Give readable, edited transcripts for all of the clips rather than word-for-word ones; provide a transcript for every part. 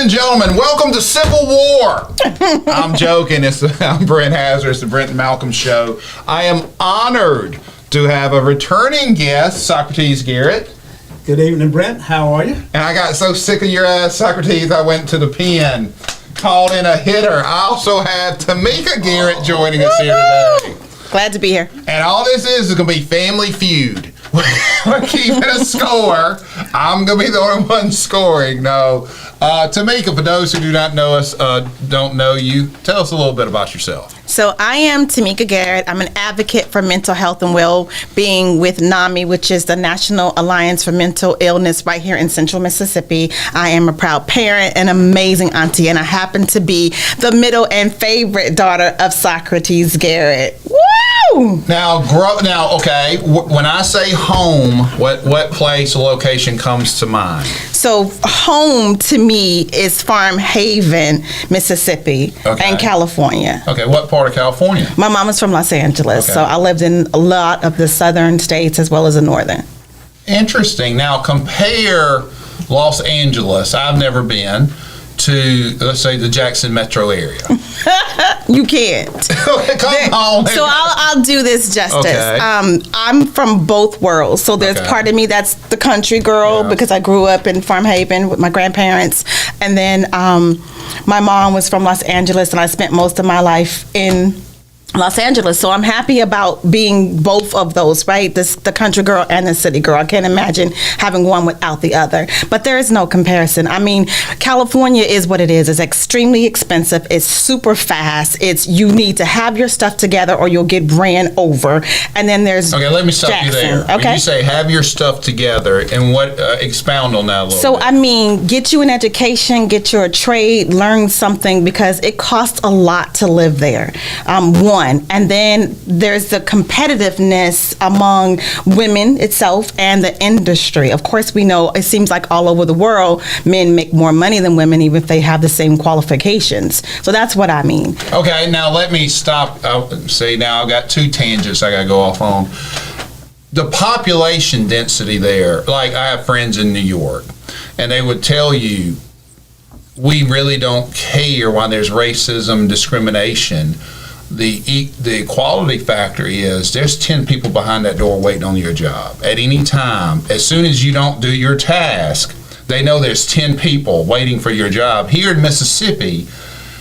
and gentlemen, welcome to Civil War. I'm joking. I'm Brent Hazard. It's the Brent and Malcolm Show. I am honored to have a returning guest, Socrates Garrett. Good evening, Brent. How are you? And I got so sick of your ass, Socrates, I went to the pen, called in a hitter. I also have Tamika Garrett joining us here today. Glad to be here. And all this is going to be Family Feud. We're keeping a score. I'm going to be the only one scoring. No. Tamika, for those who do not know us, don't know you, tell us a little bit about yourself. So I am Tamika Garrett. I'm an advocate for mental health and well-being with NAMI, which is the National Alliance for Mental Illness right here in Central Mississippi. I am a proud parent, an amazing auntie, and I happen to be the middle and favorite daughter of Socrates Garrett. Woo! Now, okay, when I say home, what place or location comes to mind? So home to me is Farm Haven, Mississippi, and California. Okay, what part of California? My mom is from Los Angeles, so I lived in a lot of the southern states as well as the northern. Interesting. Now, compare Los Angeles, I've never been, to, let's say, the Jackson metro area. You can't. Come on. So I'll do this justice. Okay. I'm from both worlds. So there's part of me that's the country girl because I grew up in Farm Haven with my grandparents. And then my mom was from Los Angeles, and I spent most of my life in Los Angeles. So I'm happy about being both of those, right? The country girl and the city girl. I can't imagine having one without the other. But there is no comparison. I mean, California is what it is. It's extremely expensive. It's super fast. You need to have your stuff together or you'll get ran over. And then there's let me stop Jackson. You there. Okay. When you say have your stuff together, and what expound on that a little bit. So, I mean, get you an education, get your trade, learn something, because it costs a lot to live there. One. And then there's the competitiveness among women itself and the industry. Of course, we know it seems like all over the world, men make more money than women, even if they have the same qualifications. So that's what I mean. Okay, now let me stop. See, now I've got two tangents I got to go off on. The population density there, like I have friends in New York, and they would tell you, we really don't care why there's racism, discrimination. The equality factor is there's 10 people behind that door waiting on your job at any time. As soon as you don't do your task, they know there's 10 people waiting for your job. Here in Mississippi,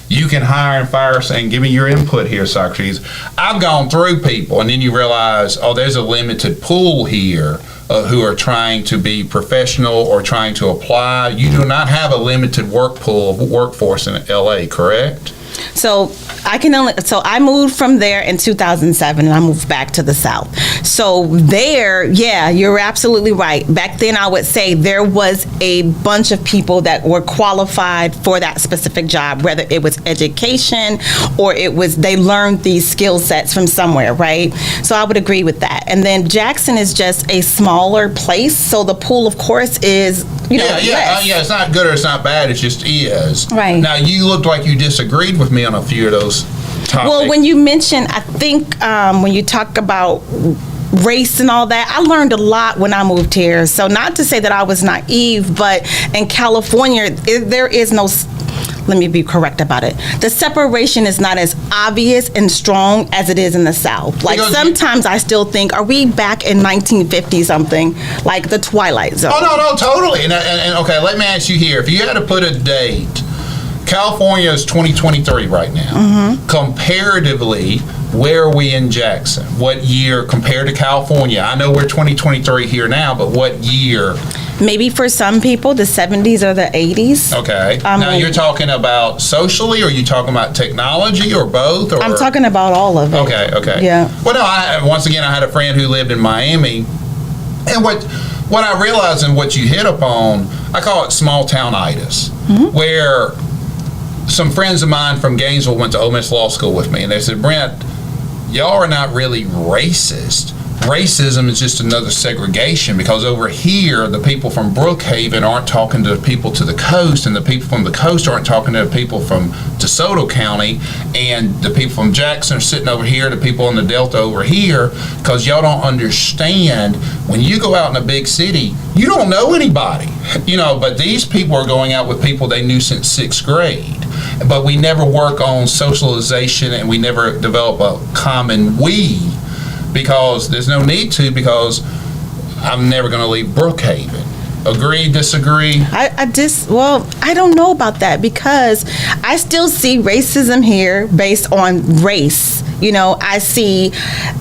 you can hire and fire saying, give me your input here, Socrates. I've gone through people, and then you realize, there's a limited pool here who are trying to be professional or trying to apply. You do not have a limited workforce in LA, correct? So I moved from there in 2007, and I moved back to the South. So there, you're absolutely right. Back then, I would say there was a bunch of people that were qualified for that specific job, whether it was education or they learned these skill sets from somewhere, right? So I would agree with that. And then Jackson is just a smaller place, so the pool, of course, is less. It's not good or it's not bad. It just is. Right. Now, you looked like you disagreed with me on a few of those topics. Well, when you mention, I think when you talk about race and all that, I learned a lot when I moved here. So not to say that I was naive, but in California, there is no, let me be correct about it. The separation is not as obvious and strong as it is in the South. Like sometimes I still think, are we back in 1950 something, like the Twilight Zone? No, totally. And okay, let me ask you here. If you had to put a date, California is 2023 right now. Mm-hmm. Comparatively, where are we in Jackson? What year compared to California? I know we're 2023 here now, but what year? Maybe for some people, the 70s or the 80s. Okay. Now, you're talking about socially, or are you talking about technology, or both? Or? I'm talking about all of it. Okay. Yeah. Well, no, once again, I had a friend who lived in Miami, and what I realized and what you hit upon, I call it small town-itis, where some friends of mine from Gainesville went to Ole Miss Law School with me, and they said, Brent, y'all are not really racist, racism is just another segregation, because over here the people from Brookhaven aren't talking to the people to the coast, and the people from the coast aren't talking to the people from DeSoto County, and the people from Jackson are sitting over here, the people in the Delta over here, because y'all don't understand, when you go out in a big city, you don't know anybody, but these people are going out with people they knew since 6th grade. But we never work on socialization, and we never develop a common we, because there's no need to, because I'm never going to leave Brookhaven. Agree, disagree? I don't know about that, because I still see racism here based on race. I see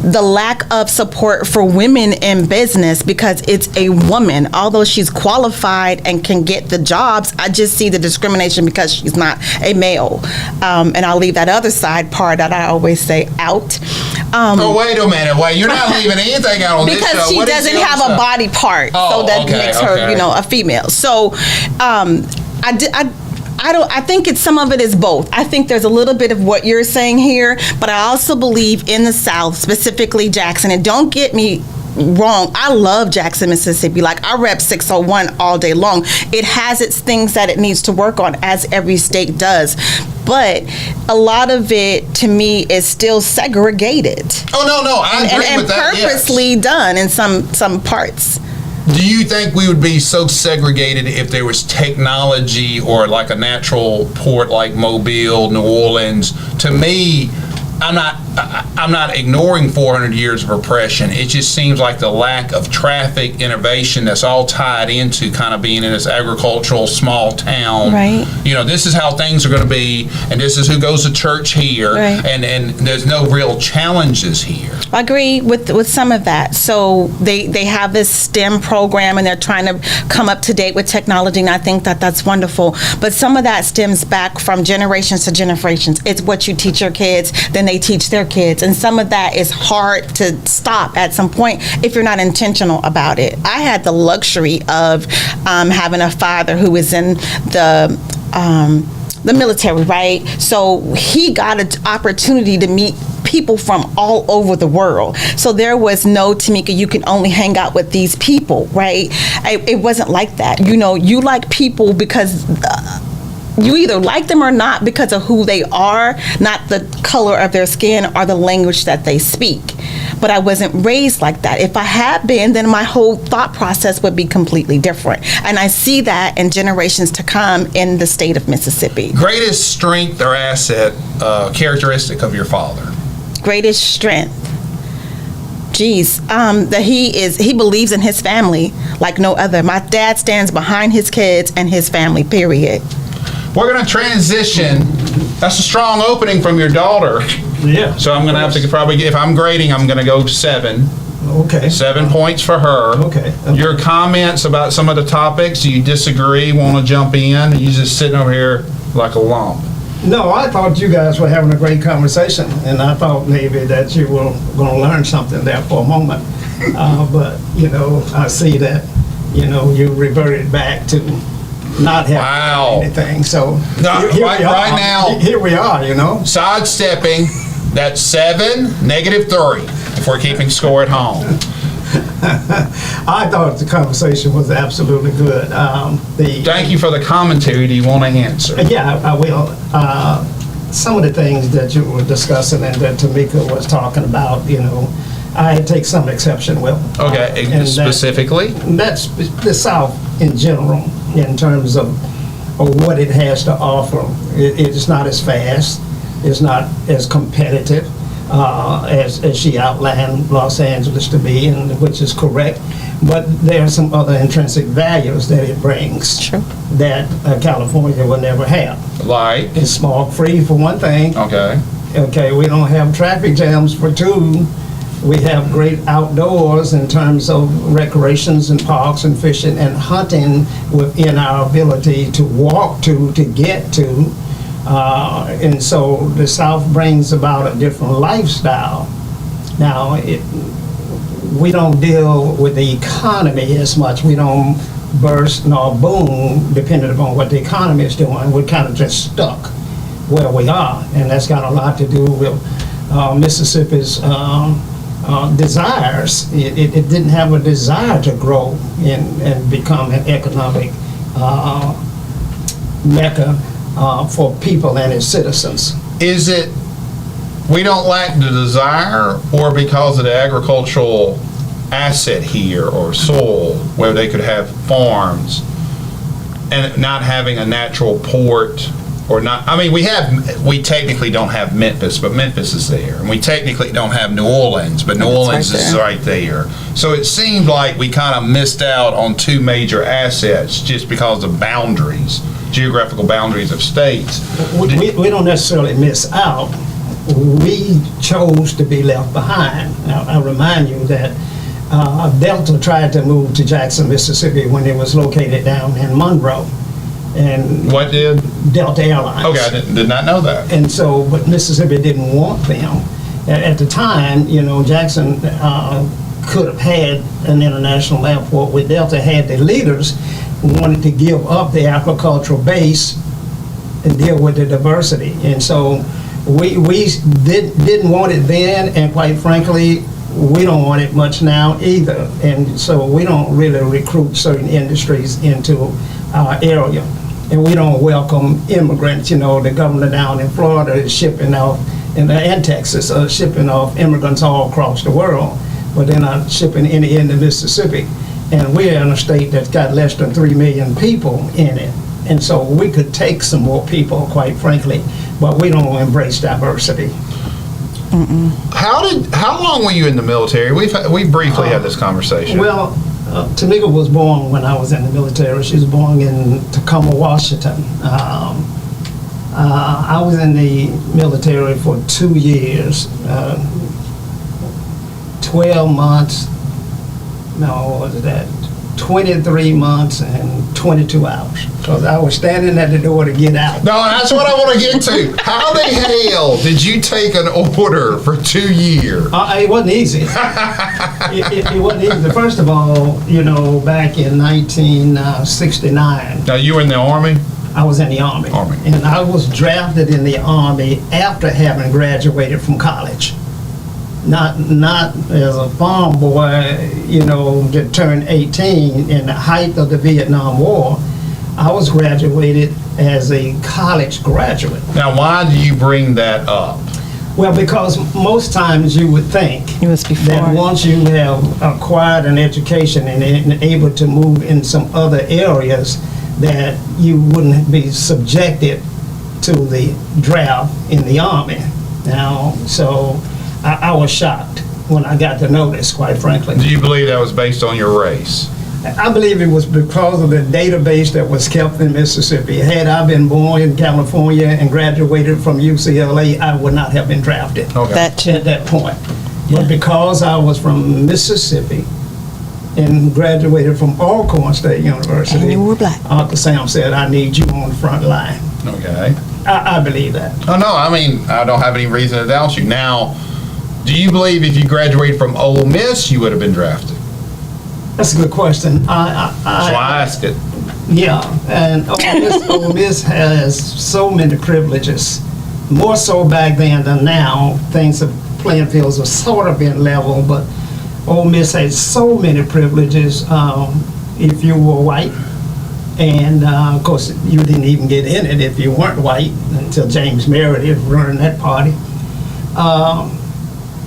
the lack of support for women in business because it's a woman. Although she's qualified and can get the jobs, I just see the discrimination because she's not a male. And I'll leave that other side part that I always say out. Wait a minute. Wait, you're not leaving anything out on this show. Because she doesn't have a body part, so that makes her, a female. So, I think some of it is both. I think there's a little bit of what you're saying here, but I also believe in the South, specifically Jackson, and don't get me wrong, I love Jackson, Mississippi. Like, I rep 601 all day long. It has its things that it needs to work on, as every state does. But a lot of it, to me, is still segregated. Oh, no, I agree with that, and purposely done in some parts. Do you think we would be so segregated if there was technology or like a natural port like Mobile, New Orleans? To me, I'm not ignoring 400 years of oppression. It just seems like the lack of traffic, innovation, that's all tied into kind of being in this agricultural small town. Right. This is how things are going to be, and this is who goes to church here, right. and there's no real challenges here. I agree with some of that. So they have this STEM program, and they're trying to come up to date with technology, and I think that's wonderful. But some of that stems back from generations to generations. It's what you teach your kids, then they teach their kids, and some of that is hard to stop at some point if you're not intentional about it. I had the luxury of having a father who was in the military, right? So he got an opportunity to meet people from all over the world. So there was no, Tamika, you can only hang out with these people, right? It wasn't like that. You like people because you either like them or not because of who they are, not the color of their skin or the language that they speak. But I wasn't raised like that. If I had been, then my whole thought process would be completely different. And I see that in generations to come in the state of Mississippi. Greatest strength or asset, characteristic of your father? Greatest strength. That he believes in his family like no other. My dad stands behind his kids and his family, period. We're going to transition. That's a strong opening from your daughter. Yeah. So I'm going to have to probably, if I'm grading, I'm going to go 7. Okay. 7 points for her. Okay. Your comments about some of the topics, do you disagree, want to jump in? You just sitting over here like a lump. No, I thought you guys were having a great conversation, and I thought maybe that you were going to learn something there for a moment. But, I see that, you reverted back to not having anything. So right now, here we are, sidestepping, that's 7, -3, if we're keeping score at home. I thought the conversation was absolutely good. Thank you for the commentary. Do you want to answer? Yeah, I will. Some of the things that you were discussing and that Tamika was talking about, I take some exception with. Okay, and specifically? That's the South in general, in terms of what it has to offer. It's not as fast. It's not as competitive as she outlined Los Angeles to be, and which is correct. But there are some other intrinsic values that it brings. Sure. That California will never have. Like? It's smog-free, for one thing. Okay. Okay, we don't have traffic jams, for 2. We have great outdoors in terms of recreations and parks and fishing and hunting within our ability to walk to get to. And so the South brings about a different lifestyle. Now, we don't deal with the economy as much. We don't burst nor boom depending upon what the economy is doing. We're kind of just stuck where we are. And that's got a lot to do with Mississippi's desires. It didn't have a desire to grow and become an economic mecca for people and its citizens. Is it we don't lack the desire, or because of the agricultural asset here or soil where they could have farms and not having a natural port? Or not, I mean, we technically don't have Memphis, but Memphis is there. And we technically don't have New Orleans, but New Orleans is right there. So it seemed like we kind of missed out on two major assets just because of boundaries, geographical boundaries of states. We don't necessarily miss out. We chose to be left behind. Now, I remind you that Delta tried to move to Jackson, Mississippi when it was located down in Monroe. And what did? Delta Airlines. Okay, I did not know that. And so, but Mississippi didn't want them. At the time, Jackson could have had an international airport where Delta had the leaders who wanted to give up the agricultural base and deal with the diversity. And so we didn't want it then, and quite frankly, we don't want it much now either. And so we don't really recruit certain industries into our area. And we don't welcome immigrants. The governor down in Florida is shipping off, and Texas are shipping off immigrants all across the world, but they're not shipping any into Mississippi. And we're in a state that's got less than 3 million people in it. And so we could take some more people, quite frankly, but we don't embrace diversity. How long were you in the military? We briefly had this conversation. Well, Tamika was born when I was in the military. She was born in Tacoma, Washington. I was in the military for 2 years, 12 months, no, what was that? 23 months and 22 hours. Because I was standing at the door to get out. No, that's what I want to get to. How the hell did you take an order for 2 years? It wasn't easy. It wasn't easy. First of all, back in 1969. Now, you were in the Army? I was in the Army. And I was drafted in the Army after having graduated from college. Not as a farm boy, that turned 18 in the height of the Vietnam War. I was graduated as a college graduate. Now, why do you bring that up? Well, because most times you would think that once you have acquired an education and able to move in some other areas, that you wouldn't be subjected to the draft in the Army. Now, so I was shocked when I got the notice, quite frankly. Do you believe that was based on your race? I believe it was because of the database that was kept in Mississippi. Had I been born in California and graduated from UCLA, I would not have been drafted at that point. But because I was from Mississippi and graduated from Alcorn State University, and you were black, Uncle Sam said, I need you on the front line. Okay. I believe that. Oh, no, I mean, I don't have any reason to doubt you. Now, do you believe if you graduated from Ole Miss, you would have been drafted? That's a good question. So I asked it. Yeah, and Ole Miss has so many privileges, more so back then than now. Playing fields have sort of been level, but Ole Miss had so many privileges if you were white. And of course, you didn't even get in it if you weren't white until James Meredith running that party.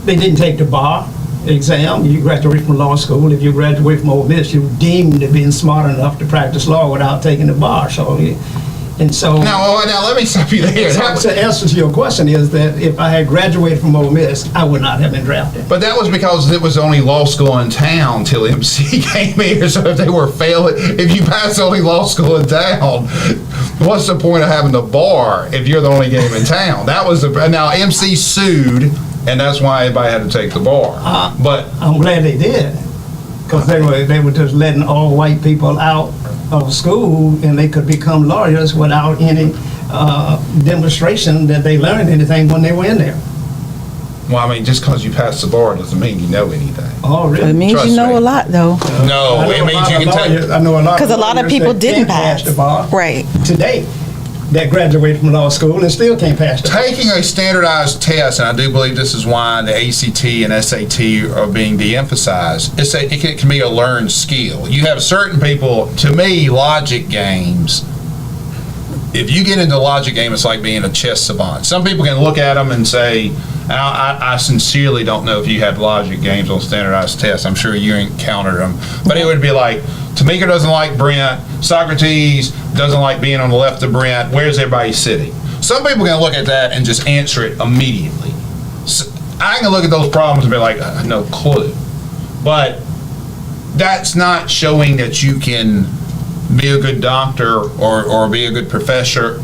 They didn't take the bar exam. You graduate from law school. If you graduate from Ole Miss, you're deemed to being smart enough to practice law without taking the bar. So now let me stop you there. So the answer to your question is that if I had graduated from Ole Miss, I would not have been drafted. But that was because it was the only law school in town till MC came here. So if they were failing, if you pass the only law school in town, what's the point of having the bar if you're the only game in town? Now MC sued, and that's why everybody had to take the bar. But I'm glad they did, because they were just letting all white people out of school, and they could become lawyers without any demonstration that they learned anything when they were in there. Well, I mean, just because you pass the bar doesn't mean you know anything. Oh, really? It means you know a lot, though. No, it means you can tell. I know a lot. Because a lot of people didn't pass the bar. Right. Today. that graduate from law school and still can't pass the Taking a standardized test, and I do believe this is why the ACT and SAT are being de-emphasized, it can be a learned skill. You have certain people, to me, logic games, if you get into a logic game, it's like being a chess savant. Some people can look at them and say, I sincerely don't know if you have logic games on standardized tests. I'm sure you encountered them. But it would be like, Tamika doesn't like Brent. Socrates doesn't like being on the left of Brent. Where's everybody sitting? Some people can look at that and just answer it immediately. So I can look at those problems and be like, no clue. But that's not showing that you can be a good doctor or be a good professor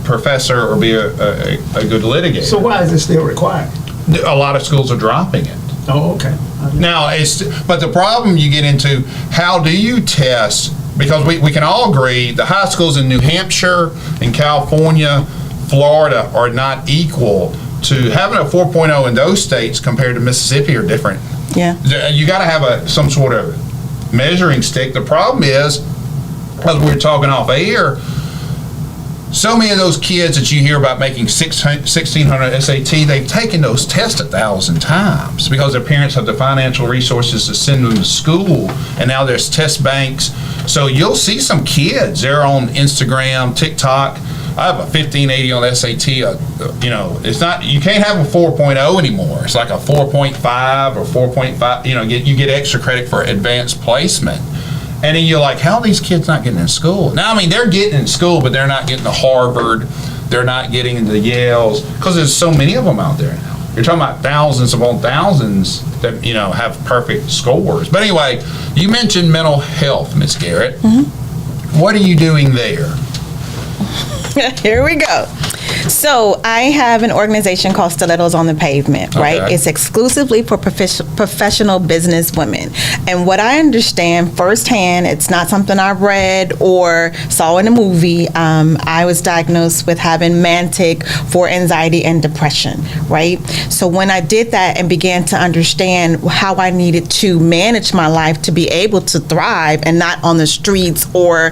or be a good litigator. So why is it still required? A lot of schools are dropping it. Oh, okay. Now, but the problem you get into, how do you test? Because we can all agree the high schools in New Hampshire, in California, Florida are not equal to having a 4.0 in those states compared to Mississippi are different. Yeah. You got to have some sort of measuring stick. The problem is, as we were talking off air, so many of those kids that you hear about making 1,600 SAT, they've taken those tests 1,000 times because their parents have the financial resources to send them to school, and now there's test banks. So you'll see some kids, they're on Instagram, TikTok. I have a 1580 on SAT. It's not, you can't have a 4.0 anymore. It's like a 4.5 or 4.5. You get extra credit for advanced placement. And then you're like, how are these kids not getting in school? Now, I mean, they're getting in school, but they're not getting to Harvard. They're not getting into Yales because there's so many of them out there now. You're talking about thousands upon thousands that, have perfect scores. But anyway, you mentioned mental health, Ms. Garrett. Mm-hmm. What are you doing there? Here we go. So I have an organization called Stilettos on the Pavement, right? Okay. It's exclusively for professional business women. And what I understand firsthand, it's not something I read or saw in a movie. I was diagnosed with having manic for anxiety and depression, right? So when I did that and began to understand how I needed to manage my life to be able to thrive and not on the streets or,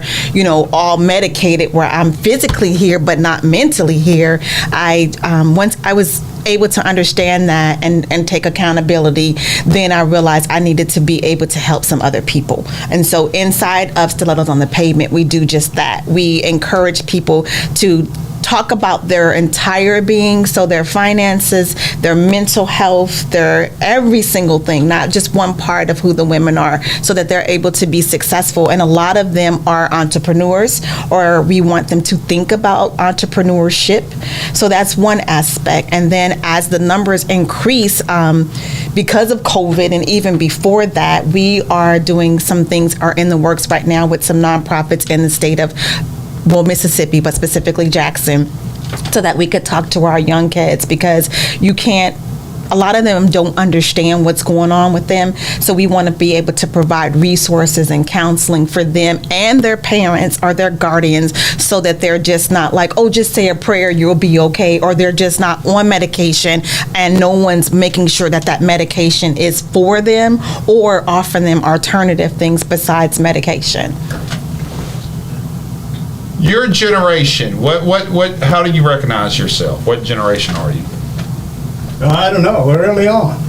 all medicated where I'm physically here but not mentally here, once I was able to understand that and take accountability, then I realized I needed to be able to help some other people. And so inside of Stilettos on the Pavement, we do just that. We encourage people to talk about their entire being, so their finances, their mental health, their every single thing, not just one part of who the women are, so that they're able to be successful. And a lot of them are entrepreneurs, or we want them to think about entrepreneurship. So that's one aspect. And then as the numbers increase, because of COVID and even before that, we are doing some things are in the works right now with some nonprofits in the state of Mississippi, but specifically Jackson, so that we could talk to our young kids, because a lot of them don't understand what's going on with them. So we want to be able to provide resources and counseling for them and their parents or their guardians, so that they're just not like, oh, just say a prayer, you'll be okay, or they're just not on medication and no one's making sure that medication is for them or offering them alternative things besides medication. Your generation, how do you recognize yourself? What generation are you? I don't know. We're early on.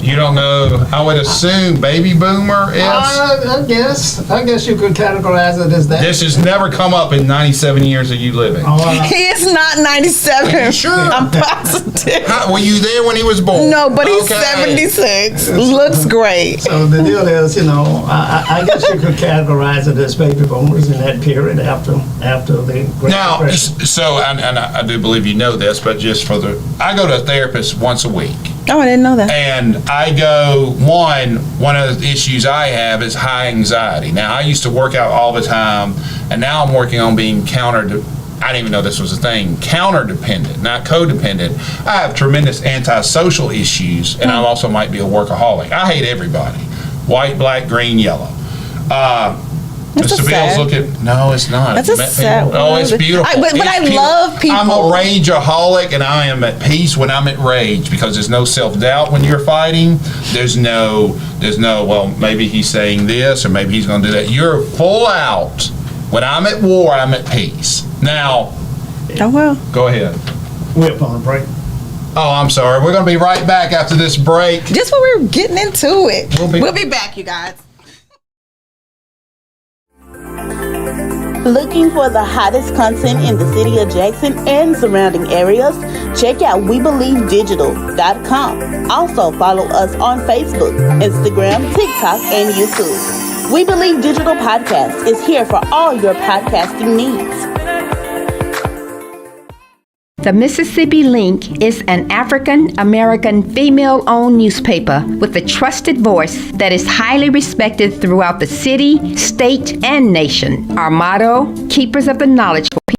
You don't know? I would assume baby boomer is. I guess you could categorize it as that. This has never come up in 97 years of you living. He is not 97. Sure. I'm positive. Were you there when he was born? No, but he's 76. Looks great. So the deal is, I guess you could categorize it as baby boomers in that period after the Great Depression. So I do believe you know this, but just I go to a therapist once a week. Oh, I didn't know that. And I go, one of the issues I have is high anxiety. Now, I used to work out all the time, and now I'm working on being I didn't even know this was a thing, counter-dependent, not codependent. I have tremendous antisocial issues, and I also might be a workaholic. I hate everybody. White, black, green, yellow. Mr. Bill's looking. No, it's not. That's a sad one. Oh, it's beautiful. But I love people. I'm a rageaholic, and I am at peace when I'm at rage, because there's no self-doubt when you're fighting. There's no, well, maybe he's saying this, or maybe he's going to do that. You're full out When I'm at war, I'm at peace. Now, Oh, well. go ahead. We're up on a break. Oh, I'm sorry. We're going to be right back after this break. Just when we were getting into it. We'll We'll be back, you guys. Looking for the hottest content in the city of Jackson and surrounding areas? Check out WeBelieveDigital.com. Also follow us on Facebook, Instagram, TikTok, and YouTube. We Believe Digital Podcast is here for all your podcasting needs. The Mississippi Link is an African-American female-owned newspaper with a trusted voice that is highly respected throughout the city, state, and nation. Our motto, Keepers of the Knowledge for People.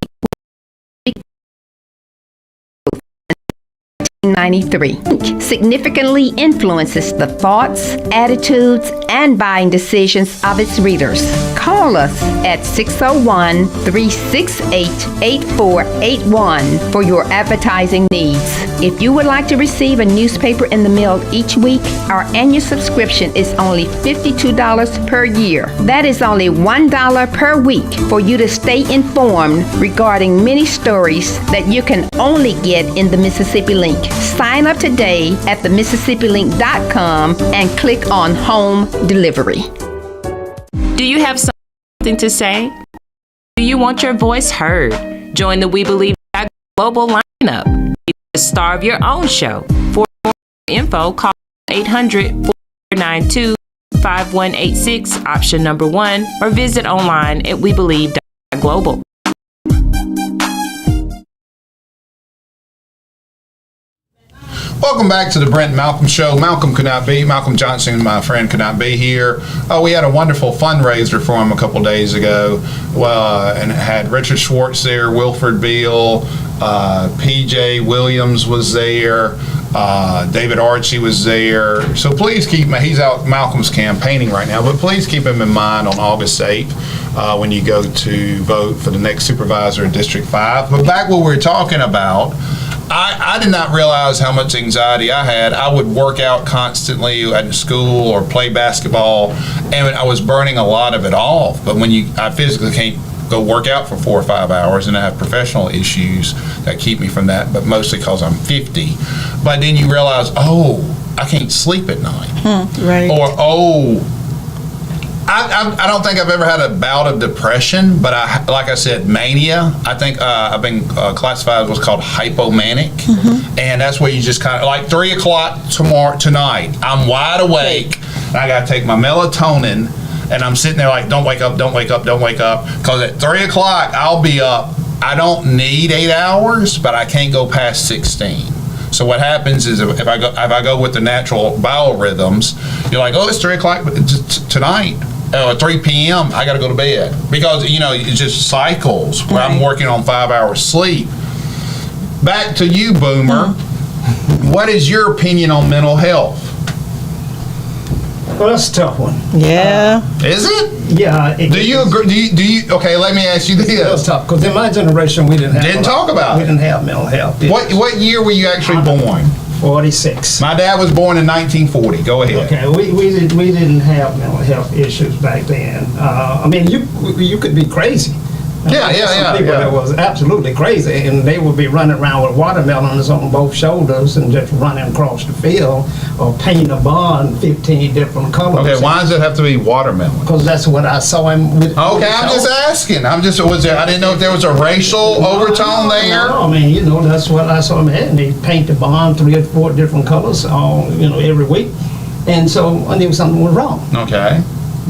1993 significantly influences the thoughts, attitudes, and buying decisions of its readers. Call us at 601-368-8481 for your advertising needs. If you would like to receive a newspaper in the mail each week, our annual subscription is only $52 per year. That is only $1 per week for you to stay informed regarding many stories that you can only get in the Mississippi Link. Sign up today at themississippilink.com and click on Home Delivery. Do you have something to say? Do you want your voice heard? Join the We Believe Global lineup. Be the star of your own show. For more info, call 800-492-5186, option number 1, or visit online at webelieve.global. Welcome back to the Brent and Malcolm Show. Malcolm Johnson, my friend, could not be here. We had a wonderful fundraiser for him a couple days ago, and it had Richard Schwartz there, Wilford Beal, P.J. Williams was there, David Archie was there. So please keep him. He's out. Malcolm's campaigning right now, but please keep him in mind on August 8th when you go to vote for the next supervisor in District 5. But back what we were talking about, I did not realize how much anxiety I had. I would work out constantly at school or play basketball, and I was burning a lot of it off. But I physically can't go work out for 4 or 5 hours, and I have professional issues that keep me from that, but mostly because I'm 50. But then you realize, I can't sleep at night. Right. Or, I don't think I've ever had a bout of depression, but like I said, mania. I think I've been classified as what's called hypomanic, and that's where you just kind of like 3 o'clock tonight. I'm wide awake, and I got to take my melatonin, and I'm sitting there like, don't wake up, because at 3 o'clock I'll be up. I don't need 8 hours, but I can't go past 16. So what happens is if I go with the natural biorhythms, you're like, it's 3 o'clock tonight. At 3 p.m., I got to go to bed. Because, it just cycles where I'm working on 5 hours sleep. Back to you, Boomer. What is your opinion on mental health? Well, that's a tough one. Yeah. Is it? Yeah. Do you agree? Do you? Okay, let me ask you That's this. tough, because in my generation, we didn't have Didn't talk about We it. didn't have mental health. What year were you actually born? 46. My dad was born in 1940. Go ahead. Okay, we didn't have mental health issues back then. I mean, you could be crazy. Yeah. Some people that was absolutely crazy, and they would be running around with watermelons on both shoulders and just running across the field, or painting a barn 15 different colors. Okay, why does it have to be watermelon? Because that's what I saw him with. Okay, I'm just asking. I didn't know if there was a racial overtone there. No, I mean, that's what I saw him at, and he paint the barn 3 or 4 different colors, every week, and so I knew something was wrong. Okay.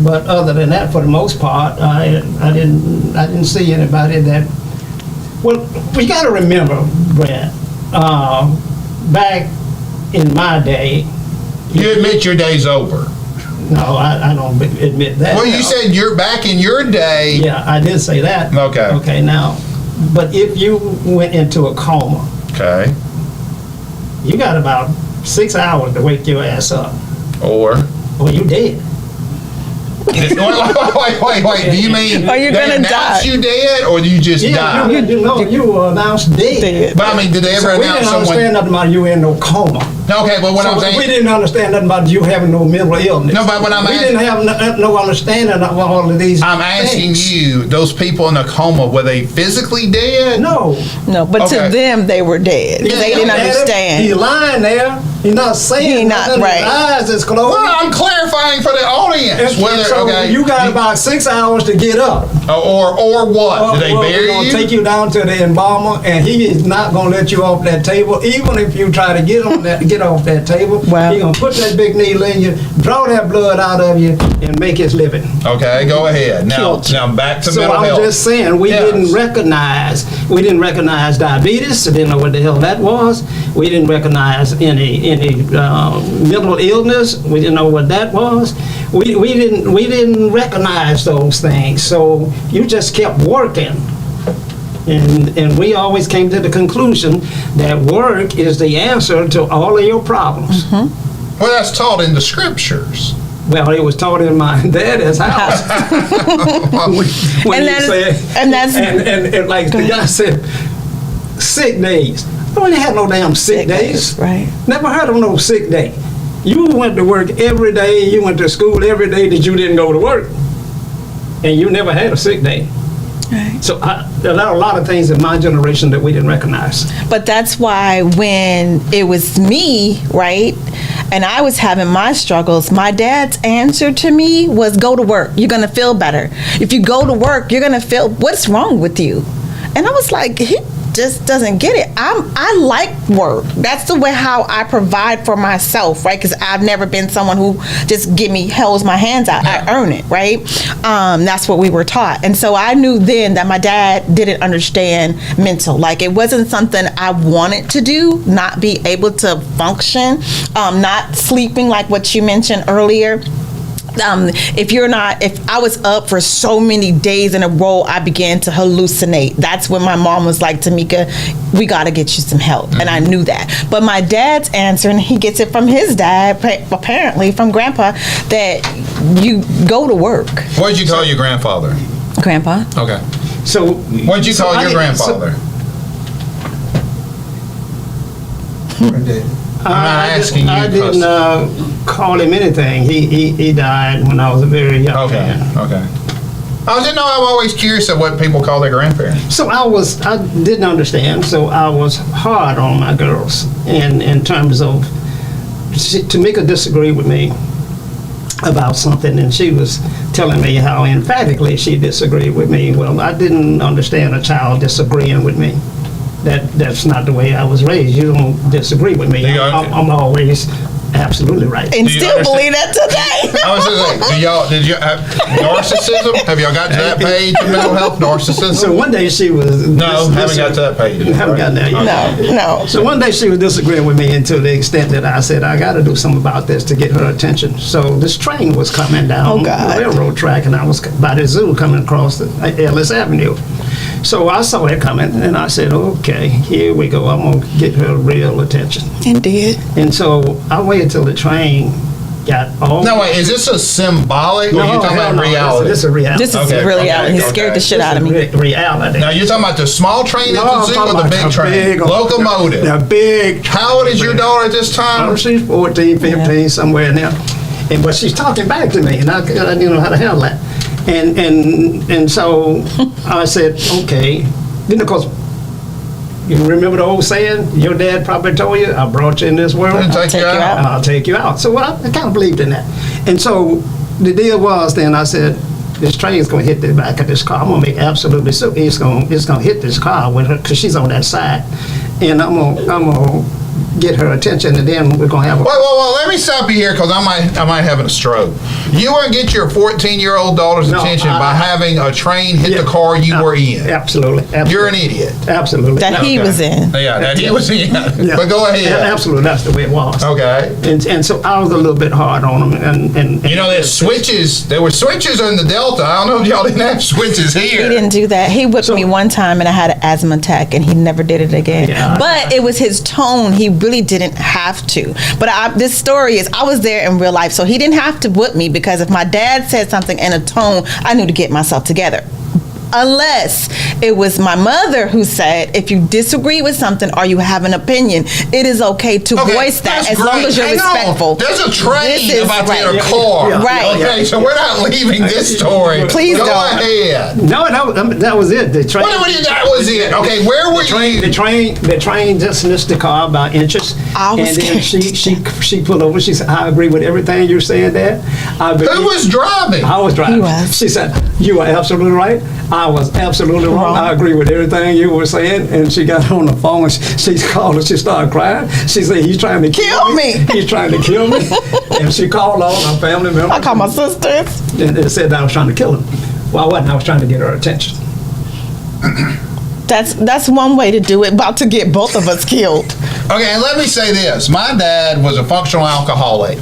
But other than that, for the most part, I didn't see anybody that. Well, we got to remember, Brent. Back in my day. You admit your day's over. No, I don't admit that. Well, you said you're back in your day. Yeah, I did say that. Okay. Okay, now, but if you went into a coma, Okay. you got about 6 hours to wake your ass up, Or or you dead. Wait. Do you mean Or you're they gonna announce die. you dead, or you just die? You were announced dead. But I mean, did they ever So we announce didn't someone? understand nothing about you in no coma. Okay, but what I'm So saying. we didn't understand nothing about you having no mental illness. No, but what I'm we asking- didn't have no understanding of all of these. I'm asking things. you, those people in a coma, were they physically dead? No. No, but Okay. to them they were dead. Yeah, They yeah, didn't yeah. understand. He's lying there. He's not saying He not nothing. right. His eyes is closed. Well, I'm clarifying for the audience. And Whether so okay, you got about 6 hours to get up. or what? Did they Well, bury we're gonna you? take you down to the embalmer, and he is not gonna let you off that table, even if you try to get off that table. Wow. He's gonna put that big needle in you, draw that blood out of you, and make his living. Okay, go ahead. Now back to So mental I'm health. just saying, we Yes. didn't recognize diabetes. Didn't know what the hell that was. We didn't recognize any mental illness. We didn't know what that was. We didn't recognize those things. So you just kept working. And we always came to the conclusion that work is the answer to all of your problems. Well, that's taught in the scriptures. Well, it was taught in my dad's house. when And he that is- said, and that's- and like the guy said, sick days. I ain't had no damn sick days. Right. Never heard of no sick day. You went to work every day. You went to school every day that you didn't go to work, and you never had a sick day. Right. So there are a lot of things in my generation that we didn't recognize. But that's why when it was me, right, and I was having my struggles, my dad's answer to me was go to work. You're going to feel better. If you go to work, you're going to feel, what's wrong with you? And I was like, he just doesn't get it. I like work. That's the way how I provide for myself, right? Because I've never been someone who just holds my hands out. I earn it, right? That's what we were taught. And so I knew then that my dad didn't understand mental. Like it wasn't something I wanted to do, not be able to function, not sleeping like what you mentioned earlier. If I was up for so many days in a row, I began to hallucinate. That's when my mom was like, Tamika, we got to get you some help. And I knew that. But my dad's answer, and he gets it from his dad, apparently from grandpa, that you go to work. What did you call your grandfather? Grandpa? Okay. So What did you call your grandfather? I'm not asking you. I didn't call him anything. He died when I was a very young man. Okay. I didn't know. I'm always curious of what people call their grandparents. So I didn't understand. So I was hard on my girls in terms of Tamika disagreed with me about something, and she was telling me how emphatically she disagreed with me. Well, I didn't understand a child disagreeing with me. That's not the way I was raised. You don't disagree with me. I'm always absolutely right. And Do you still understand? believe that today. I was just like, did you have narcissism? Have y'all got to that page of mental health, narcissism? So one day she was haven't got to that page. Haven't gotten there yet. No. So one day she was disagreeing with me, and to the extent that I said I got to do something about this to get her attention. So this train was coming down the railroad track, and I was by the zoo coming across the Ellis Avenue. So I saw it coming, and I said, okay, here we go. I'm going to get her real attention. And did. And so I waited till the train got all... No, wait, is this a symbolic, or are you talking about reality? This is a reality. This is Okay, reality. He okay, scared the okay. shit out of me. Reality. Now, you're talking about the small train at No, the I'm zoo talking or the about big train? big- Locomotive. The big... How old is your daughter at this time? She's 14, 15, somewhere in there. But she's talking back to me, and I didn't know how to handle that. And so I said, okay. Then, of course, you remember the old saying, your dad probably told you, I brought you in this world. I'll take you out. I'll take you out. So I kind of believed in that. And so the deal was then I said, this train's going to hit the back of this car. I'm going to make absolutely so it's going to hit this car with her because she's on that side. And I'm going to get her attention, and then we're going to have a... Well, let me stop you here because I might have a stroke. You want to get your 14-year-old daughter's attention by having a train hit the car you were in. Absolutely. You're an idiot. Absolutely. That he was in. Yeah, that he was in. Yeah. But go ahead. Absolutely, that's the way it was. Okay. And so I was a little bit hard on him. And You know, there's switches. There were switches in the Delta. I don't know if y'all didn't have switches here. He didn't do that. He whipped me one time and I had an asthma attack and he never did it again. Yeah. But it was his tone. He really didn't have to. But this story is, I was there in real life, so he didn't have to whip me because because if my dad said something in a tone, I knew to get myself together. Unless it was my mother who said, if you disagree with something or you have an opinion, it is okay to voice that as long as you're respectful. There's a train about to hit a car. Right. Okay, so we're not leaving this story. Please Go don't. ahead. No, that was it. The train. That was it. Okay, where were you? The train just missed the car by inches. I was and then scared. she pulled over. She said, I agree with everything you're saying, Dad. Who was driving? I was driving. He was. She said, you are absolutely right. I was absolutely wrong. I agree with everything you were saying. And she got on the phone and she called and she started crying. She said, he's trying to kill me. He's trying to kill me. And she called all our family members. I called my sisters. And said that I was trying to kill him. Well, I wasn't. I was trying to get her attention. That's one way to do it, about to get both of us killed. Okay, and let me say this. My dad was a functional alcoholic.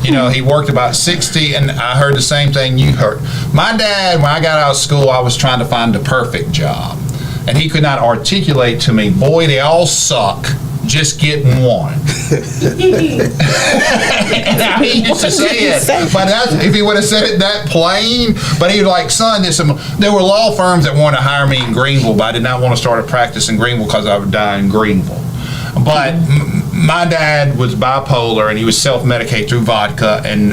You know, he worked about 60, and I heard the same thing you heard. My dad, when I got out of school, I was trying to find the perfect job. And he could not articulate to me, boy, they all suck. Just get one. And he used to say it. But if he would have said it that plain, but he was like, son, there were law firms that wanted to hire me in Greenville, but I did not want to start a practice in Greenville because I would die in Greenville. But my dad was bipolar, and he was self-medicated through vodka and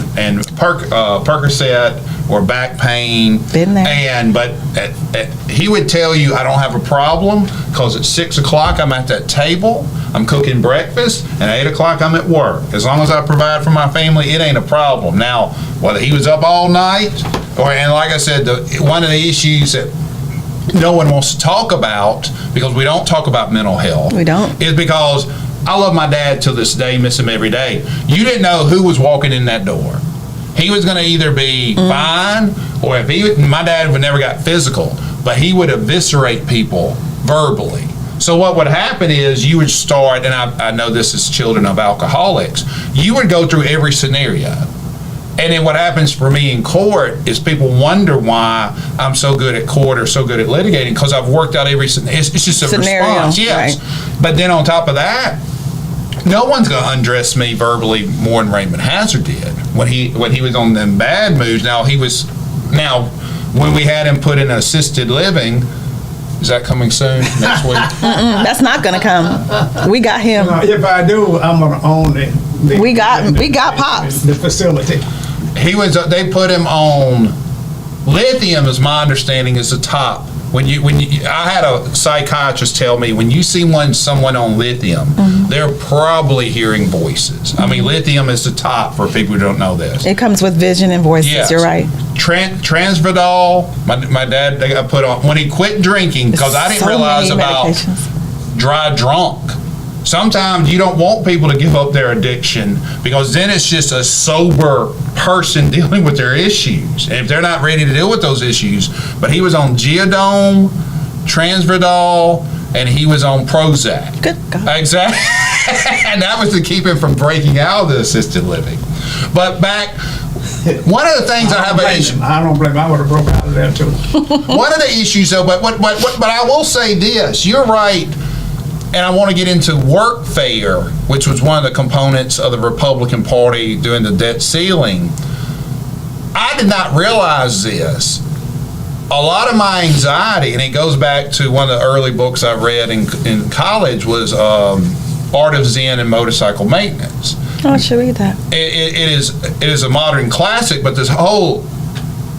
Percocet or back pain. Been there. But he would tell you, I don't have a problem because at 6 o'clock I'm at that table, I'm cooking breakfast, and at 8 o'clock I'm at work. As long as I provide for my family, it ain't a problem. Now, whether he was up all night, and like I said, one of the issues that no one wants to talk about, because we don't talk about mental health. We don't. Is because I love my dad till this day, miss him every day. You didn't know who was walking in that door. He was going to either be fine, or my dad would never got physical, but he would eviscerate people verbally. So what would happen is you would start, and I know this is children of alcoholics, you would go through every scenario. And then what happens for me in court is people wonder why I'm so good at court or so good at litigating, because I've worked out every it's just a scenario, response. Yes. Right. But then on top of that, no one's going to undress me verbally more than Raymond Hazard did when he was on them bad moods. Now when we had him put in assisted living, is that coming soon next week? That's not going to come. We got him. If I do, I'm going to own it. We got Pops. The facility. They put him on lithium, is my understanding, is the top. I had a psychiatrist tell me, when you see someone on lithium, they're probably hearing voices. I mean, lithium is the top for people who don't know this. It comes with vision and voices. Yes. You're right. Transvidal, my dad got put on when he quit drinking, because I didn't realize about dry drunk. Sometimes you don't want people to give up their addiction, because then it's just a sober person dealing with their issues. And if they're not ready to deal with those issues, but he was on Geodome, Transvidal, and he was on Prozac. Good God. Exactly. And that was to keep him from breaking out of the assisted living. But one of the things I have an issue. I don't blame him. I would have broke out of there too. One of the issues, though, but I will say this. You're right. And I want to get into workfare, which was one of the components of the Republican Party during the debt ceiling. I did not realize this. A lot of my anxiety, and it goes back to one of the early books I read in college, was Art of Zen and Motorcycle Maintenance. Oh, I should read that. It is a modern classic, but this whole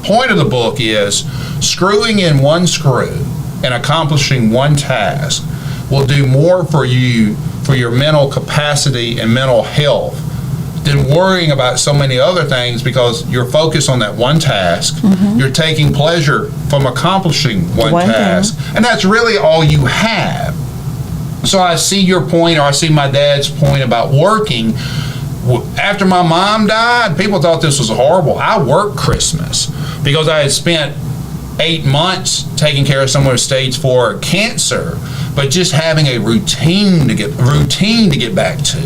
point of the book is screwing in one screw and accomplishing one task will do more for you, for your mental capacity and mental health, than worrying about so many other things, because you're focused on that one task. You're taking pleasure from accomplishing one task. And that's really all you have. So I see your point, or I see my dad's point about working. After my mom died, people thought this was horrible. I worked Christmas because I had spent 8 months taking care of someone with stage 4 cancer, but just having a routine to get back to.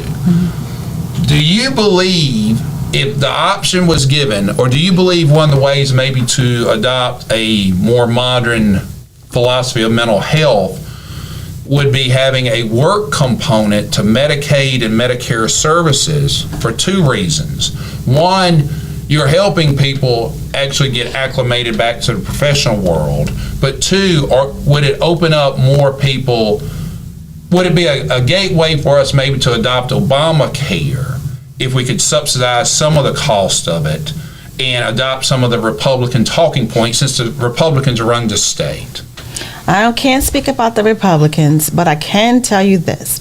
Do you believe, if the option was given, or do you believe one of the ways maybe to adopt a more modern philosophy of mental health would be having a work component to Medicaid and Medicare services, for two reasons? One, you're helping people actually get acclimated back to the professional world, but two, would it open up more people? Would it be a gateway for us maybe to adopt Obamacare if we could subsidize some of the cost of it and adopt some of the Republican talking points, since the Republicans run the state? I can't speak about the Republicans, but I can tell you this,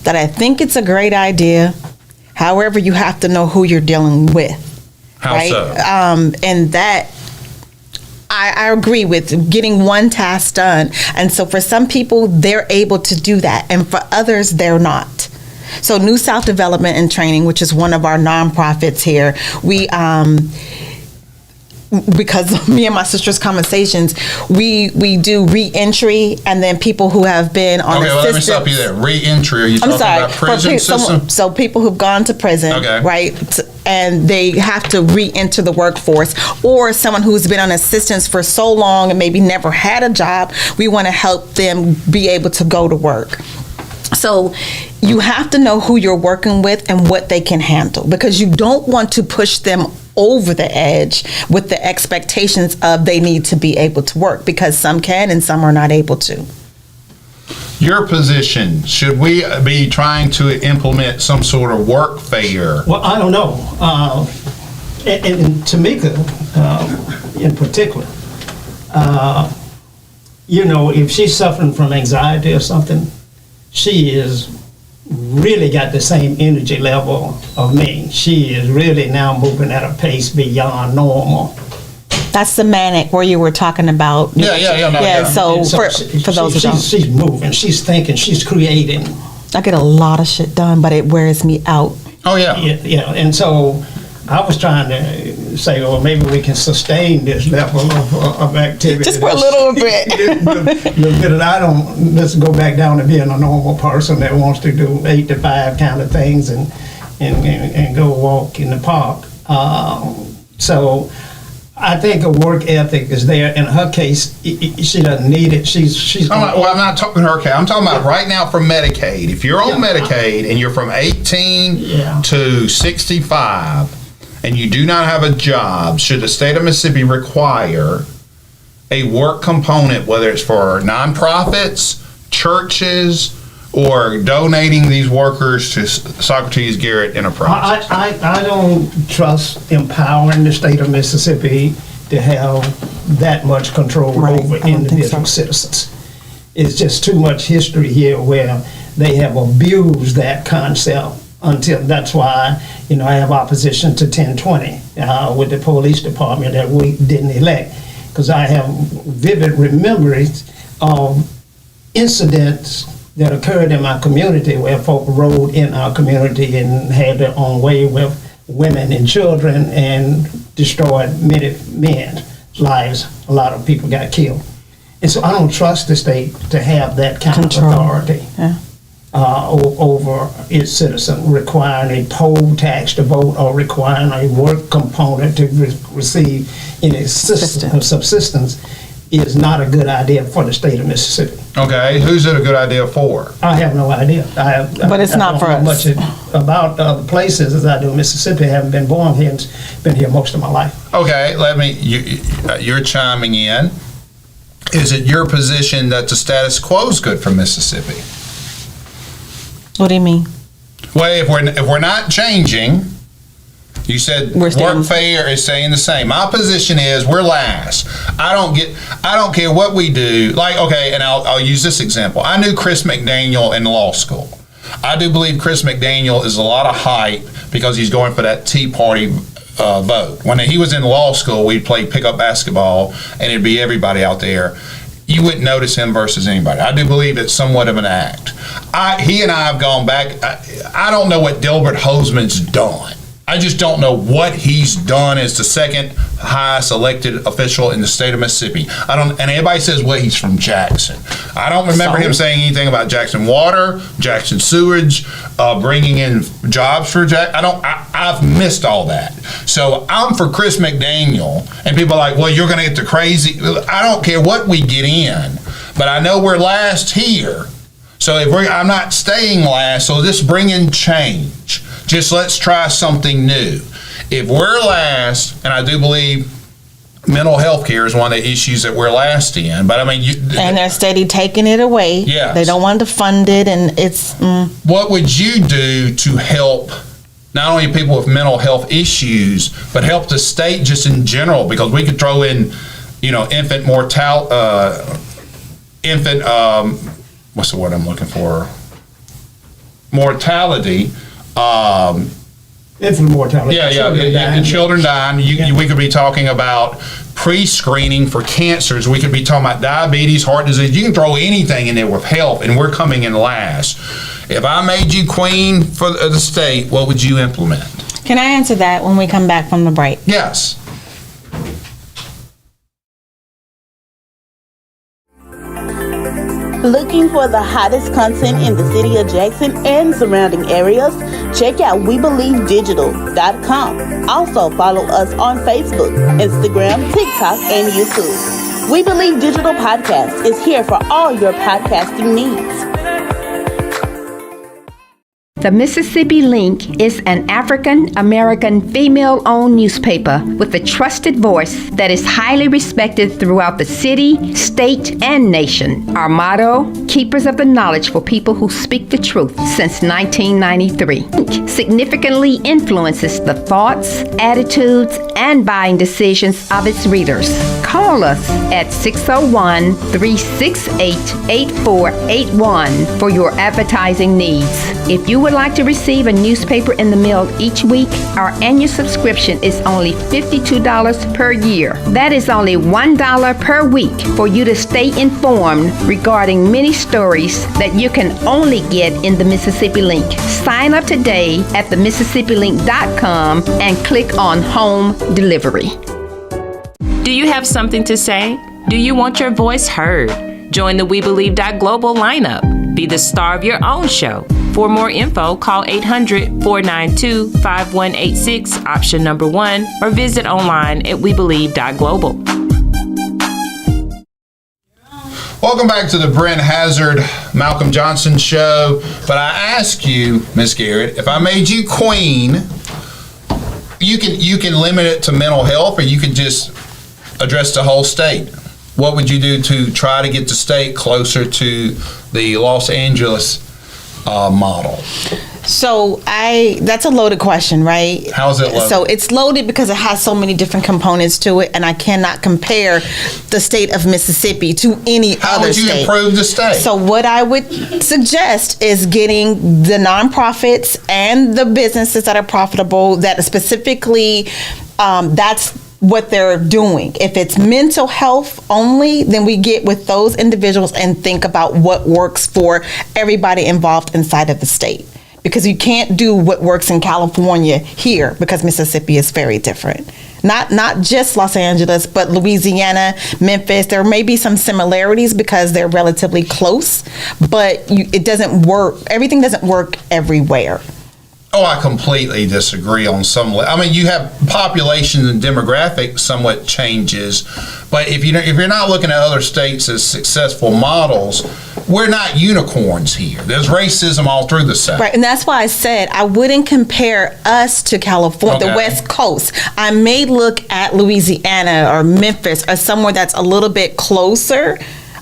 that I think it's a great idea. However, you have to know who you're dealing with. How right? so? And that, I agree with getting one task done. And so for some people, they're able to do that. And for others, they're not. So New South Development and Training, which is one of our nonprofits here, we, because of me and my sister's conversations, we do re-entry, and then people who have been on Okay, well, let me assistance. stop you there. Re-entry, are you talking about prison system? So people who've gone to prison, Okay. right, and they have to re-enter the workforce, or someone who's been on assistance for so long and maybe never had a job, we want to help them be able to go to work. So you have to know who you're working with and what they can handle, because you don't want to push them over the edge with the expectations of they need to be able to work, because some can and some are not able to. Your position, should we be trying to implement some sort of work fair? Well, I don't know. And Tamika, in particular, if she's suffering from anxiety or something, she is really got the same energy level of me. She is really now moving at a pace beyond normal. That's the manic where you were talking about. Yeah. So And for those who don't, she's moving, she's thinking, she's creating. I get a lot of shit done, but it wears me out. Oh, yeah. Yeah, and so I was trying to say, well, maybe we can sustain this level of activity. Just for a little bit. Let's go back down to being a normal person that wants to do 8 to 5 kind of things and go walk in the park. So I think a work ethic is there. In her case, she doesn't need it. She's. I'm not talking her case. I'm talking about right now for Medicaid. If you're on Medicaid and you're from 18 to 65 and you do not have a job, should the state of Mississippi require a work component, whether it's for nonprofits, churches, or donating these workers to Socrates Garrett Enterprise? I don't trust empowering the state of Mississippi to have that much control over individual citizens. It's just too much history here where they have abused that concept. That's why, I have opposition to 1020 with the police department that we didn't elect, because I have vivid remembrance of incidents that occurred in my community where folk rode in our community and had their own way with women and children and destroyed many men's lives. A lot of people got killed. And so I don't trust the state to have that kind of authority over its citizen, requiring a poll tax to vote or requiring a work component to receive any subsistence is not a good idea for the state of Mississippi. Okay, who's it a good idea for? I have no idea. But it's not for us. Much about other places as I do. Mississippi, I haven't been born here and been here most of my life. Okay, you're chiming in. Is it your position that the status quo is good for Mississippi? What do you mean? Well, if we're not changing, you said work fair is staying the same. My position is we're last. I don't care what we do. And I'll use this example. I knew Chris McDaniel in law school. I do believe Chris McDaniel is a lot of hype because he's going for that Tea Party vote. When he was in law school, we'd play pickup basketball, and it'd be everybody out there. You wouldn't notice him versus anybody. I do believe it's somewhat of an act. He and I have gone back. I don't know what Delbert Hoseman's done. I just don't know what he's done as the second highest elected official in the state of Mississippi. And everybody says, well, he's from Jackson. I don't remember him saying anything about Jackson Water, Jackson Sewage, bringing in jobs for Jackson. I've missed all that. So I'm for Chris McDaniel, and people are like, well, you're going to get the crazy. I don't care what we get in, but I know we're last here. So I'm not staying last, so just bring in change. Just let's try something new. If we're last, and I do believe mental health care is one of the issues that we're last in, but I mean, and they're steady taking it away. Yes. They don't want to fund it, and it's. What would you do to help not only people with mental health issues, but help the state just in general? Because we could throw in, infant what's the word I'm looking for? Mortality. Infant mortality. And children dying. We could be talking about pre-screening for cancers. We could be talking about diabetes, heart disease. You can throw anything in there with health, and we're coming in last. If I made you queen for the state, what would you implement? Can I answer that when we come back from the break? Yes. Looking for the hottest content in the city of Jackson and surrounding areas? Check out WeBelieveDigital.com. Also follow us on Facebook, Instagram, TikTok, and YouTube. We Believe Digital Podcast is here for all your podcasting needs. The Mississippi Link is an African-American female-owned newspaper with a trusted voice that is highly respected throughout the city, state, and nation. Our motto, Keepers of the Knowledge for People Who Speak the Truth, since 1993. Link significantly influences the thoughts, attitudes, and buying decisions of its readers. Call us at 601-368-8481 for your advertising needs. If you would like to receive a newspaper in the mail each week, our annual subscription is only $52 per year. That is only $1 per week for you to stay informed regarding many stories that you can only get in the Mississippi Link. Sign up today at themississippilink.com and click on Home Delivery. Do you have something to say? Do you want your voice heard? Join the We Believe Global lineup. Be the star of your own show. For more info, call 800-492-5186, option number 1, or visit online at webelieve.global. Welcome back to the Brent Hazard, Malcolm Johnson show. But I ask you, Miss Garrett, if I made you queen, you can limit it to mental health, or you can just address the whole state. What would you do to try to get the state closer to the Los Angeles model? So that's a loaded question, right? How is it loaded? So it's loaded because it has so many different components to it, and I cannot compare the state of Mississippi to any other state. How would you improve the state? So what I would suggest is getting the nonprofits and the businesses that are profitable, that specifically, that's what they're doing. If it's mental health only, then we get with those individuals and think about what works for everybody involved inside of the state. Because you can't do what works in California here, because Mississippi is very different. Not just Los Angeles, but Louisiana, Memphis. There may be some similarities because they're relatively close, but it doesn't work. Everything doesn't work everywhere. Oh, I completely disagree on some level. I mean, you have population and demographic somewhat changes, but if you're not looking at other states as successful models, we're not unicorns here. There's racism all through the South. Right, and that's why I said I wouldn't compare us to California, the West Coast. I may look at Louisiana or Memphis or somewhere that's a little bit closer,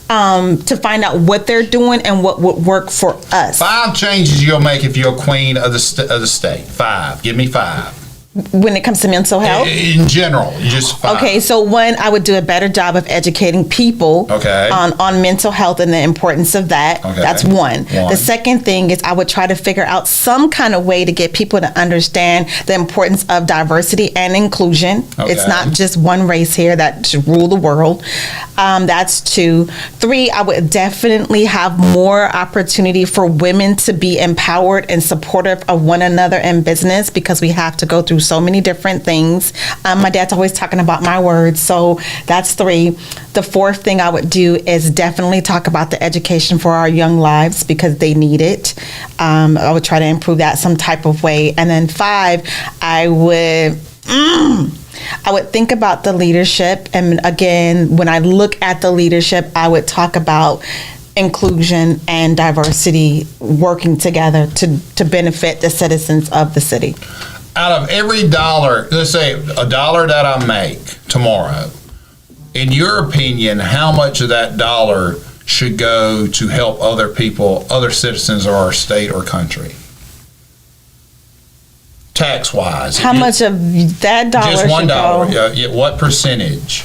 to find out what they're doing and what would work for us. 5 changes you'll make if you're queen of the state. 5. Give me 5. When it comes to mental health? In general, just 5. Okay, so one, I would do a better job of educating people on mental health and the importance of that. Okay. That's one. The second thing is I would try to figure out some kind of way to get people to understand the importance of diversity and inclusion. Okay. It's not just one race here that should rule the world. That's 2. 3, I would definitely have more opportunity for women to be empowered and supportive of one another in business, because we have to go through so many different things. My dad's always talking about my words, so that's 3. The 4th thing I would do is definitely talk about the education for our young lives, because they need it. I would try to improve that some type of way. And then 5, I would think about the leadership. And again, when I look at the leadership, I would talk about inclusion and diversity working together to benefit the citizens of the city. out of every dollar, let's say a dollar that I make tomorrow, in your opinion, how much of that dollar should go to help other people, other citizens of our state or country? Tax-wise. How much of that dollar just $1. should go? Yeah, what percentage?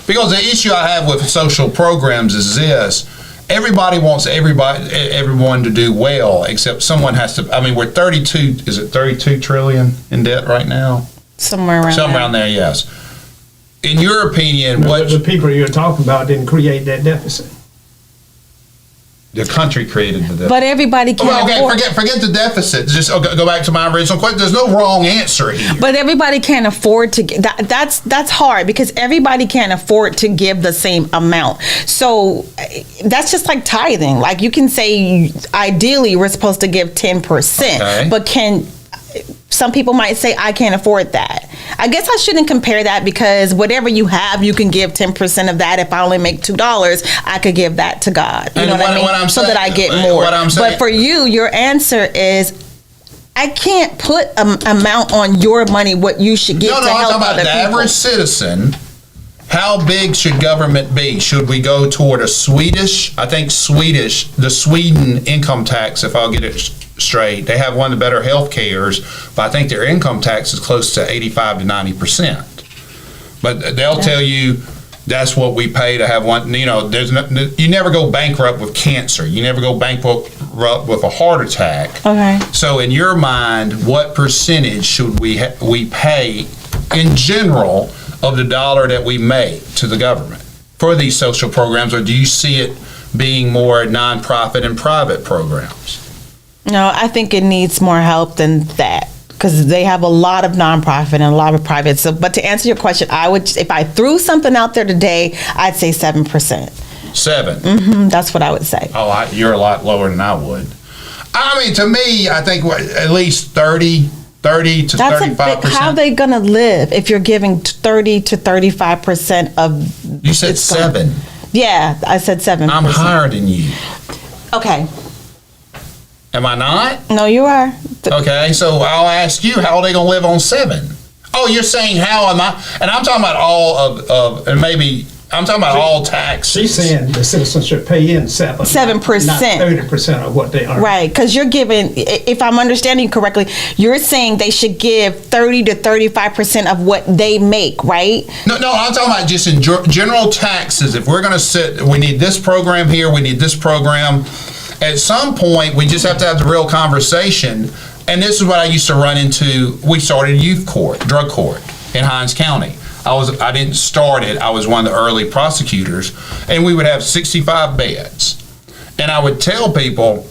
Because the issue I have with social programs is this: everybody wants everyone to do well, except someone has to. I mean, we're 32. Is it 32 trillion in debt right now? Somewhere around there. Yes. In your opinion, what the people you're talking about didn't create that deficit? The country created the deficit. But everybody can't afford. Forget the deficit. Just go back to my original question. There's no wrong answer here. But everybody can't afford to. That's hard because everybody can't afford to give the same amount. So that's just like tithing. Like you can say, ideally, we're supposed to give 10%, but some people might say, I can't afford that. I guess I shouldn't compare that because whatever you have, you can give 10% of that. If I only make $2, I could give that to God. You know what I mean? So that I get more. But for you, your answer is, I can't put an amount on your money what you should give to help other people. No, I'm talking about the average citizen. How big should government be? Should we go toward the Sweden income tax, if I'll get it straight? They have one of the better health cares, but I think their income tax is close to 85 to 90%. But they'll tell you that's what we pay to have one. You know, you never go bankrupt with cancer. You never go bankrupt with a heart attack. Okay. So in your mind, what percentage should we pay in general of the dollar that we make to the government for these social programs, or do you see it being more nonprofit and private programs? No, I think it needs more help than that because they have a lot of nonprofit and a lot of private. So, but to answer your question, I would, if I threw something out there today, I'd say 7%. 7? Mm-hmm, that's what I would say. Oh, you're a lot lower than I would. I mean, to me, I think at least 30 to 35%. How are they going to live if you're giving 30 to 35% of... You said 7. Yeah, I said 7%. I'm higher than you. Okay. Am I not? No, you are. Okay, so I'll ask you, how are they going to live on 7? Oh, you're saying how am I? And I'm talking about all of and maybe... I'm talking about all tax. She's saying the citizens should pay in 7%. Not 30% of what they earn. Right, because you're giving, if I'm understanding correctly, you're saying they should give 30 to 35% of what they make, right? No, I'm talking about just in general taxes. If we're going to we need this program here, we need this program. At some point, we just have to have the real conversation. And this is what I used to run into. We started youth court, drug court in Hinds County. I didn't start it. I was one of the early prosecutors, and we would have 65 beds. And I would tell people,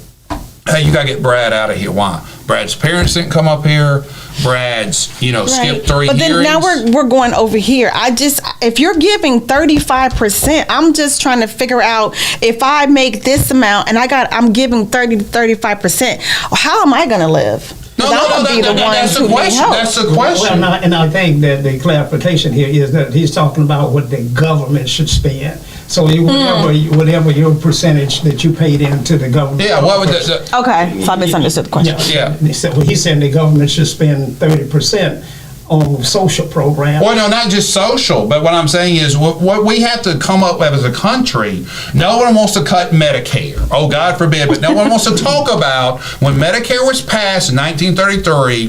hey, you got to get Brad out of here. Why? Brad's parents didn't come up here. Brad's, skipped 3 but hearings. But then now we're going over here. If you're giving 35%, I'm just trying to figure out if I make this amount and I'm giving 30 to 35%, how am I going to live? That's the question. That's the question. Well, and I think that the clarification here is that he's talking about what the government should spend. So whatever your percentage that you paid into the government. Yeah, what would okay, so I misunderstood the question. Yeah. He's saying the government should spend 30% on social programs. Well, no, not just social, but what I'm saying is what we have to come up with as a country, no one wants to cut Medicare. Oh, God forbid, but no one wants to talk about when Medicare was passed in 1933,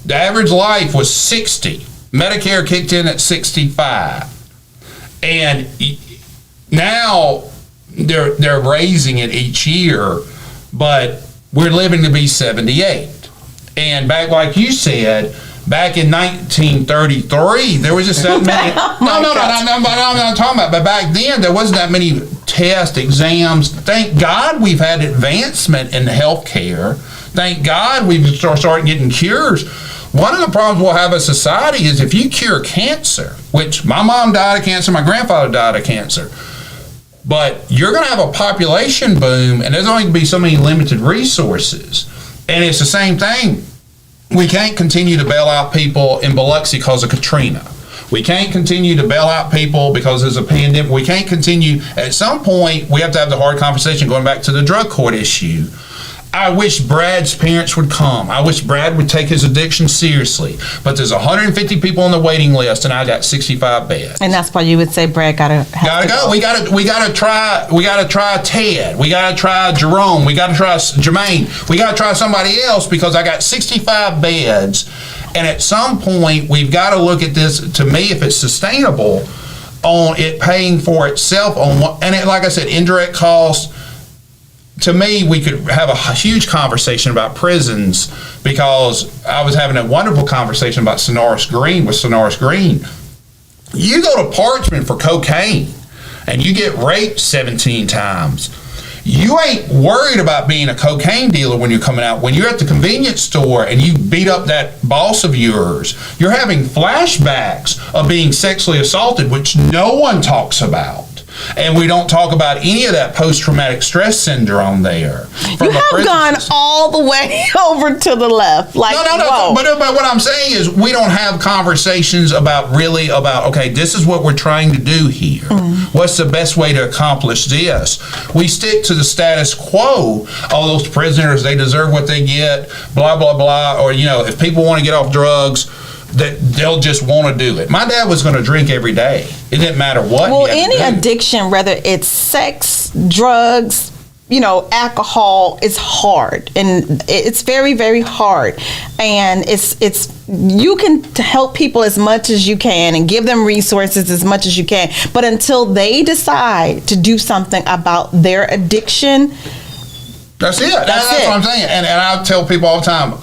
the average life was 60. Medicare kicked in at 65. And now they're raising it each year, but we're living to be 78. And back, like you said, back in 1933, there was just that many. I'm not talking about. But back then, there wasn't that many tests, exams. Thank God we've had advancement in healthcare. Thank God we've started getting cures. One of the problems we'll have as a society is if you cure cancer, which my mom died of cancer, my grandfather died of cancer, but you're going to have a population boom, and there's only going to be so many limited resources. And it's the same thing. We can't continue to bail out people in Biloxi because of Katrina. We can't continue to bail out people because there's a pandemic. We can't continue. At some point, we have to have the hard conversation, going back to the drug court issue. I wish Brad's parents would come. I wish Brad would take his addiction seriously. But there's 150 people on the waiting list, and I got 65 beds. And that's why you would say Brad gotta go. We gotta try Ted. We gotta try Jerome. We gotta try Jermaine. We gotta try somebody else because I got 65 beds. And at some point, we've got to look at this. To me, if it's sustainable, on it paying for itself on what, and like I said, indirect costs. To me, we could have a huge conversation about prisons because I was having a wonderful conversation about Sonoris Green with Sonoris Green. You go to Parchment for cocaine and you get raped 17 times. You ain't worried about being a cocaine dealer when you're coming out. When you're at the convenience store and you beat up that boss of yours, you're having flashbacks of being sexually assaulted, which no one talks about. And we don't talk about any of that post-traumatic stress syndrome there. You have gone all the way over to the left. Like, no. But what I'm saying is we don't have conversations about, okay, this is what we're trying to do here. What's the best way to accomplish this? We stick to the status quo. Oh, those prisoners, they deserve what they get, blah, blah, blah. Or, if people want to get off drugs, that they'll just want to do it. My dad was going to drink every day. It didn't matter what. Well, any addiction, whether it's sex, drugs, alcohol, is hard, and it's very, very hard. And it's you can help people as much as you can and give them resources as much as you can, but until they decide to do something about their addiction, that's it. That's what I'm saying. And I tell people all the time,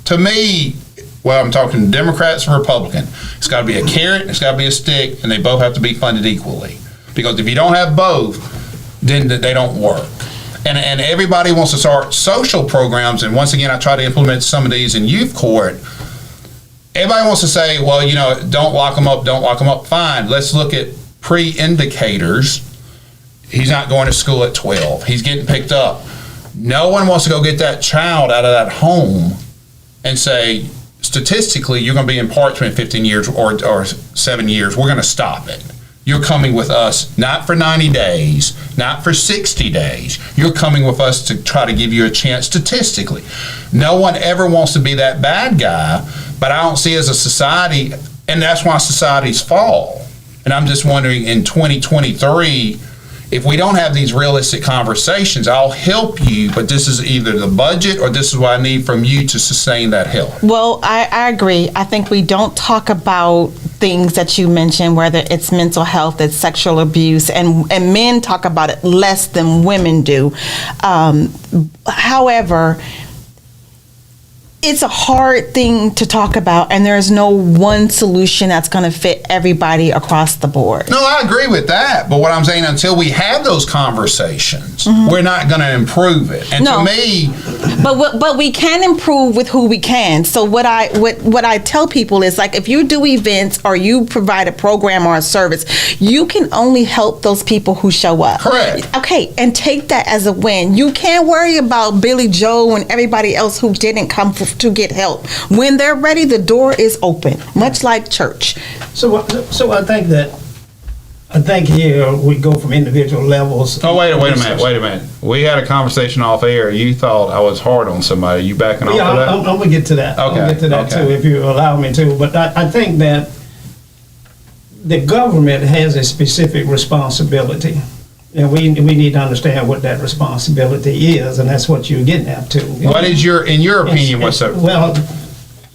to me. Well, I'm talking Democrats and Republican. It's got to be a carrot, it's got to be a stick, and they both have to be funded equally. Because if you don't have both, then they don't work. And everybody wants to start social programs, and once again, I try to implement some of these in youth court. Everybody wants to say, well, don't lock them up, Fine, let's look at pre-indicators. He's not going to school at 12. He's getting picked up. No one wants to go get that child out of that home and say, statistically, you're going to be in Parchment 15 years or 7 years. We're going to stop it. You're coming with us not for 90 days, not for 60 days. You're coming with us to try to give you a chance statistically. No one ever wants to be that bad guy, but I don't see as a society, and that's why societies fall. And I'm just wondering in 2023, if we don't have these realistic conversations, I'll help you, but this is either the budget or this is what I need from you to sustain that help. Well, I agree. I think we don't talk about things that you mentioned, whether it's mental health, it's sexual abuse, and men talk about it less than women do. However, it's a hard thing to talk about, and there's no one solution that's going to fit everybody across the board. No, I agree with that. But what I'm saying, until we have those conversations, we're not going to improve it. And to me, but we can improve with who we can. So what I tell people is, like, if you do events or you provide a program or a service, you can only help those people who show up. Correct. Okay, and take that as a win. You can't worry about Billy Joe and everybody else who didn't come to get help. When they're ready, the door is open, much like church. So I think here we go from individual levels. Oh, wait a minute. We had a conversation off air. You thought I was hard on somebody. You backing off of that? I'm going to get to that. Okay. I'm going to get to that too, if you allow me to. But I think that the government has a specific responsibility. And we need to understand what that responsibility is, and that's what you're getting at too. What is in your opinion, what's that? Well,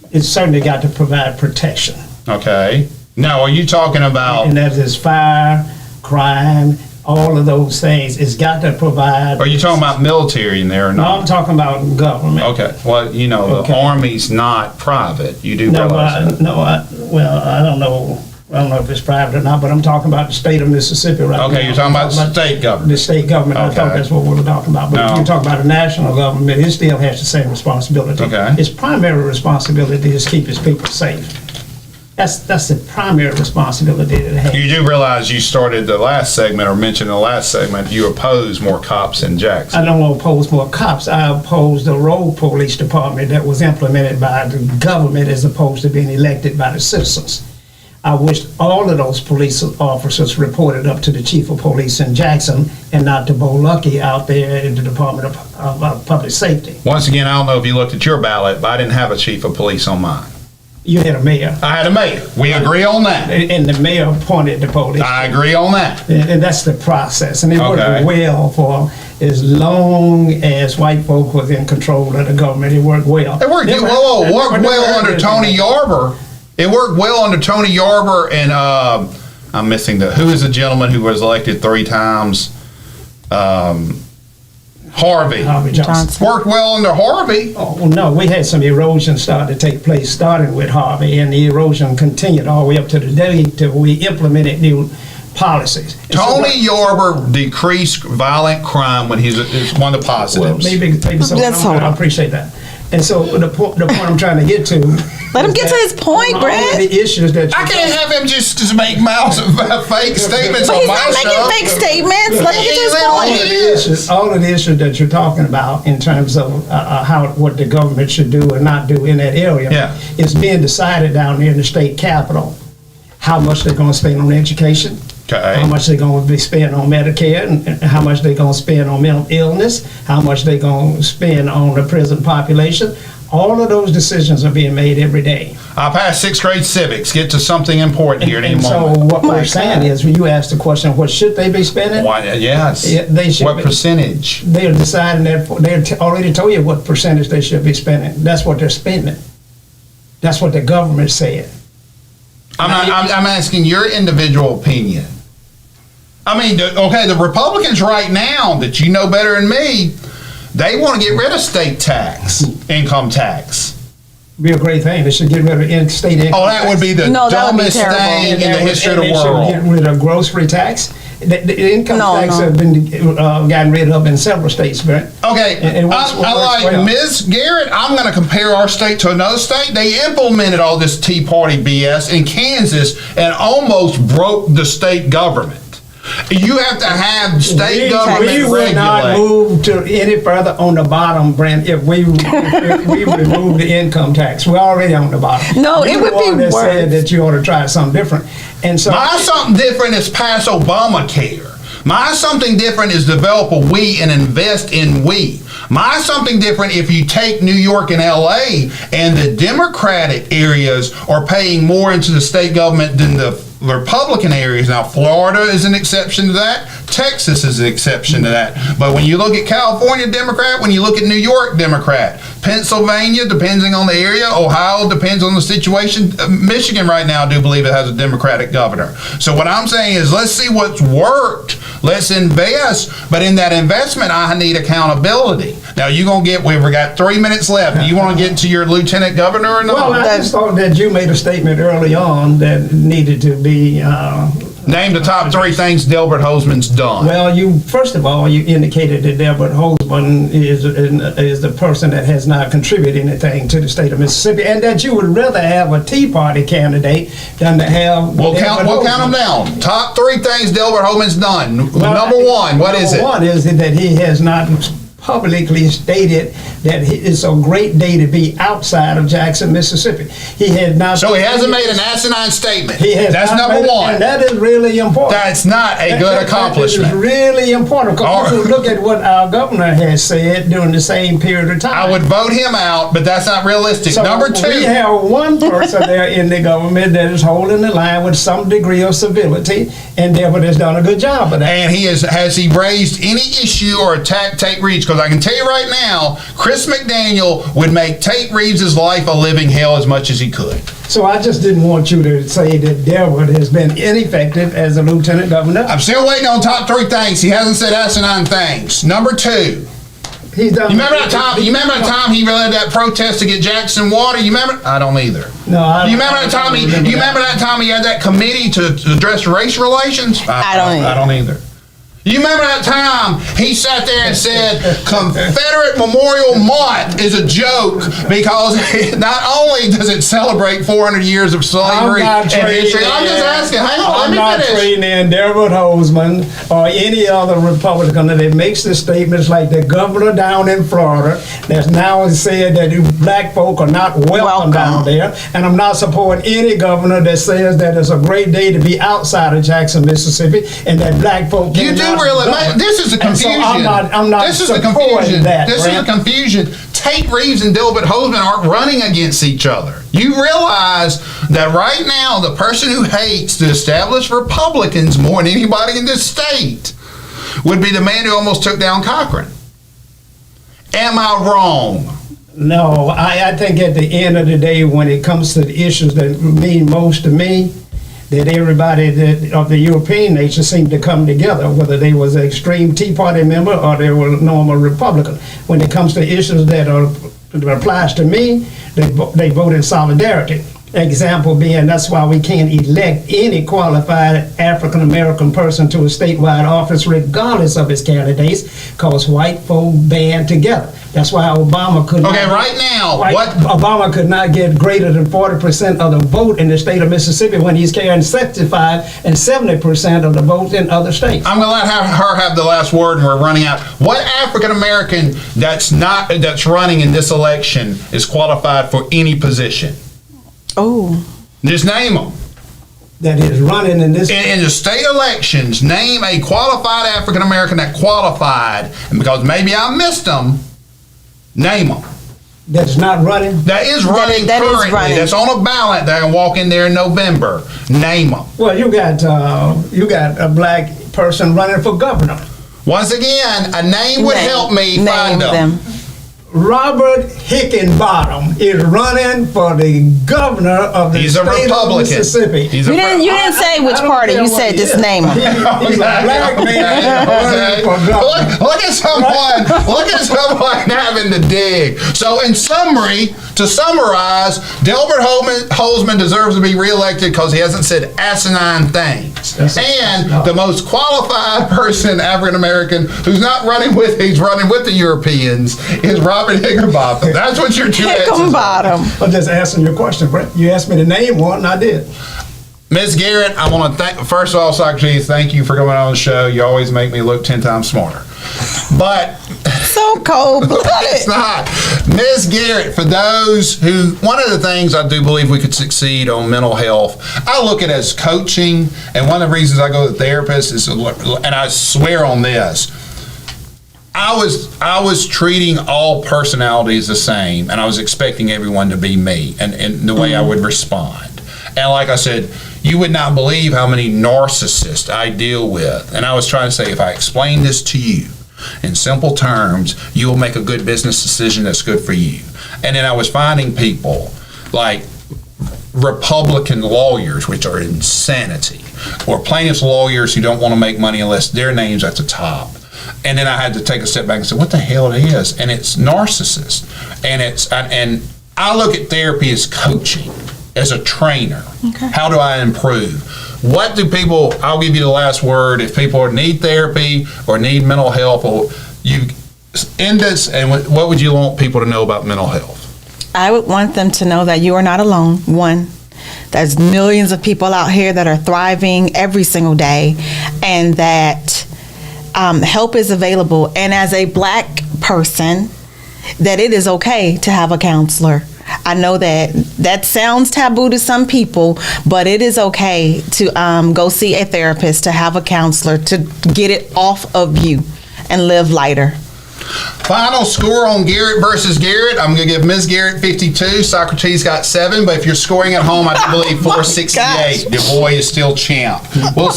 it's certainly got to provide protection. Okay. Now, are you talking about? And that is fire, crime, all of those things. It's got to provide. Are you talking about military in there or No, not? I'm talking about government. Okay. Well, the Army's not private. You do realize that. I don't know. I don't know if it's private or not, but I'm talking about the state of Mississippi right now. Okay, you're talking about the state government. The state government. Okay. I thought that's what we were talking about. But if you talk about the national government, it still has the same responsibility. Okay. Its primary responsibility is keep its people safe. That's the primary responsibility that it has. You do realize you started the last segment, or mentioned the last segment, you oppose more cops in Jackson. I don't oppose more cops. I oppose the road police department that was implemented by the government as opposed to being elected by the citizens. I wish all of those police officers reported up to the chief of police in Jackson and not to Bo Lucky out there in the Department of Public Safety. Once again, I don't know if you looked at your ballot, but I didn't have a chief of police on mine. You had a mayor. I had a mayor. We agree on that. And the mayor appointed the police. I agree on that. And that's the process. And it Okay. worked well for as long as white folk was in control of the government. It worked well. It worked well under Tony Yarber. It worked well under Tony Yarber and I'm missing who is the gentleman who was elected 3 times? Harvey Johnson. worked well under Harvey. Oh, well, no, we had some erosion start to take place, starting with Harvey, and the erosion continued all the way up to the day till we implemented new policies. And Tony Yarber decreased violent crime when he's one of the positives. Well, maybe so. I appreciate that. And so the point I'm trying to get to. Let him get to his point, Brent. All of the issues that I can't have him just make fake statements But on he's my not making show. fake statements. Let him get to his point. All of the issues that you're talking about in terms of what the government should do and not do in that area is being decided down there in the state capitol. How much they're going to spend on education, how much they're going to be spending on Medicare, and how much they're going to spend on mental illness, how much they're going to spend on the prison population. All of those decisions are being made every day. I passed 6th grade civics. Get to something important here in a moment. So what we're saying is, when you ask the question, what should they be spending? Why, yes. They should. What percentage? They're deciding that they already told you what percentage they should be spending. That's what they're spending. That's what the government said. I'm asking your individual opinion. I mean, okay, the Republicans right now, that you know better than me, they want to get rid of state tax, income tax. Be a great thing. They should get rid of state income. Oh, that would be the dumbest thing in the history of the world. They should get rid of grocery tax. The income tax has been gotten rid of in several states, Brent. Okay, I like Ms. Garrett. I'm going to compare our state to another state. They implemented all this Tea Party BS in Kansas and almost broke the state government. You have to have state government regulate. We would not move to any further on the bottom, Brent, if we remove the income tax. We're already on the bottom. No, it would be worse. Said that you ought to try something different. And so my something different is pass Obamacare. My something different is develop a we and invest in we. My something different if you take New York and LA and the Democratic areas are paying more into the state government than the Republican areas. Now, Florida is an exception to that. Texas is an exception to that. But when you look at California, Democrat. When you look at New York, Democrat. Pennsylvania, depending on the area. Ohio, depends on the situation. Michigan right now, I do believe it has a Democratic governor. So what I'm saying is, let's see what's worked. Let's invest. But in that investment, I need accountability. Now, you're going to get, we've got 3 minutes left. Do you want to get to your lieutenant governor or not? Well, I just thought that you made a statement early on that needed to be... Name the top 3 things Delbert Hoseman's done. Well, first of all, you indicated that Delbert Hoseman is the person that has not contributed anything to the state of Mississippi, and that you would rather have a Tea Party candidate than to have. We'll count them down. Top 3 things Delbert Hoseman's done. Well, number 1, what is it? Number 1 is that he has not publicly stated that it's a great day to be outside of Jackson, Mississippi. He has not. So he hasn't made an asinine statement. That's number 1. And that is really important. That's not a good accomplishment. That is really important, because if you look at what our governor has said during the same period of time. I would vote him out, but that's not realistic. So number 2. We have one person there in the government that is holding the line with some degree of civility, and Delbert has done a good job of that. And has he raised any issue or attacked Tate Reeves? Because I can tell you right now, Chris McDaniel would make Tate Reeves' life a living hell as much as he could. So I just didn't want you to say that Delbert has been ineffective as a lieutenant governor. I'm still waiting on top 3 things. He hasn't said asinine things. Number 2. He's done. You remember that time he led that protest to get Jackson water? You remember? I don't either. No, I don't. You remember that time he had that committee to address race relations? I don't either. I don't either. You remember that time he sat there and said Confederate Memorial Month is a joke because not only does it celebrate 400 years of slavery and history. I'm just asking. Hang on, I'm let not me finish. trading in Delbert Hosemann or any other Republican that makes the statements like the governor down in Florida that's now said that black folk are not welcome down there. And I'm not supporting any governor that says that it's a great day to be outside of Jackson, Mississippi, and that black folk You do realize this is the confusion. So I'm not this is the confusion. This is the confusion. Tate Reeves and Delbert Hosemann aren't running against each other. You realize that right now the person who hates the established Republicans more than anybody in this state would be the man who almost took down Cochran. Am I wrong? No, I think at the end of the day, when it comes to the issues that mean most to me, that everybody that of the European nation seemed to come together, whether they was an extreme Tea Party member or they were a normal Republican. When it comes to issues that applies to me, they vote in solidarity. Example being, that's why we can't elect any qualified African American person to a statewide office regardless of his candidates, because white folk band together. That's why Obama could Obama could not get greater than 40% of the vote in the state of Mississippi when he's carrying 65 and 70% of the vote in other states. I'm going to let her have the last word, and we're running out. What African American that's running in this election is qualified for any position? Oh. Just name them. That is running in this. In the state elections, name a qualified African American that qualified, and because maybe I missed them, name them. That's not running? That is running currently. That's on a ballot. They're going to walk in there in November. Name them. Well, you got a black person running for governor. Once again, a name would help me find them. Robert Hickenbottom is running for the governor of the state of Mississippi. You didn't say which party. You said just name him. He's a black man running for governor. Look at someone having to dig. So, in summary, to summarize, Delbert Hosemann deserves to be reelected because he hasn't said asinine things. The most qualified person, African American, who's not running with, he's running with the Europeans, is Robert Hickenbottom. That's what your two answers are. I'm just answering your question, Brent. You asked me to name one, and I did. Ms. Garrett, I want to thank, first of all, Socrates, thank you for coming on the show. You always make me look 10 times smarter. But so cold-blooded. It's not. Ms. Garrett, for those who, one of the things I do believe we could succeed on mental health, I look at it as coaching, and one of the reasons I go to the therapist is, and I swear on this, I was treating all personalities the same, and I was expecting everyone to be me and the way I would respond. And like I said, you would not believe how many narcissists I deal with. And I was trying to say, if I explain this to you in simple terms, you will make a good business decision that's good for you. And then I was finding people like Republican lawyers, which are insanity, or plaintiffs' lawyers who don't want to make money unless their name's at the top. And then I had to take a step back and say, what the hell it is? And it's narcissist. And I look at therapy as coaching, as a trainer. Okay. How do I improve? What do people, I'll give you the last word, if people need therapy or need mental health, or you end this, and what would you want people to know about mental health? I would want them to know that you are not alone. One, there's millions of people out here that are thriving every single day, and that help is available. And as a black person, that it is okay to have a counselor. I know that sounds taboo to some people, but it is okay to go see a therapist, to have a counselor, to get it off of you and live lighter. Final score on Garrett versus Garrett. I'm going to give Ms. Garrett 52. Socrates got 7, but if you're scoring at home, I believe 468. The boy is still champ. We'll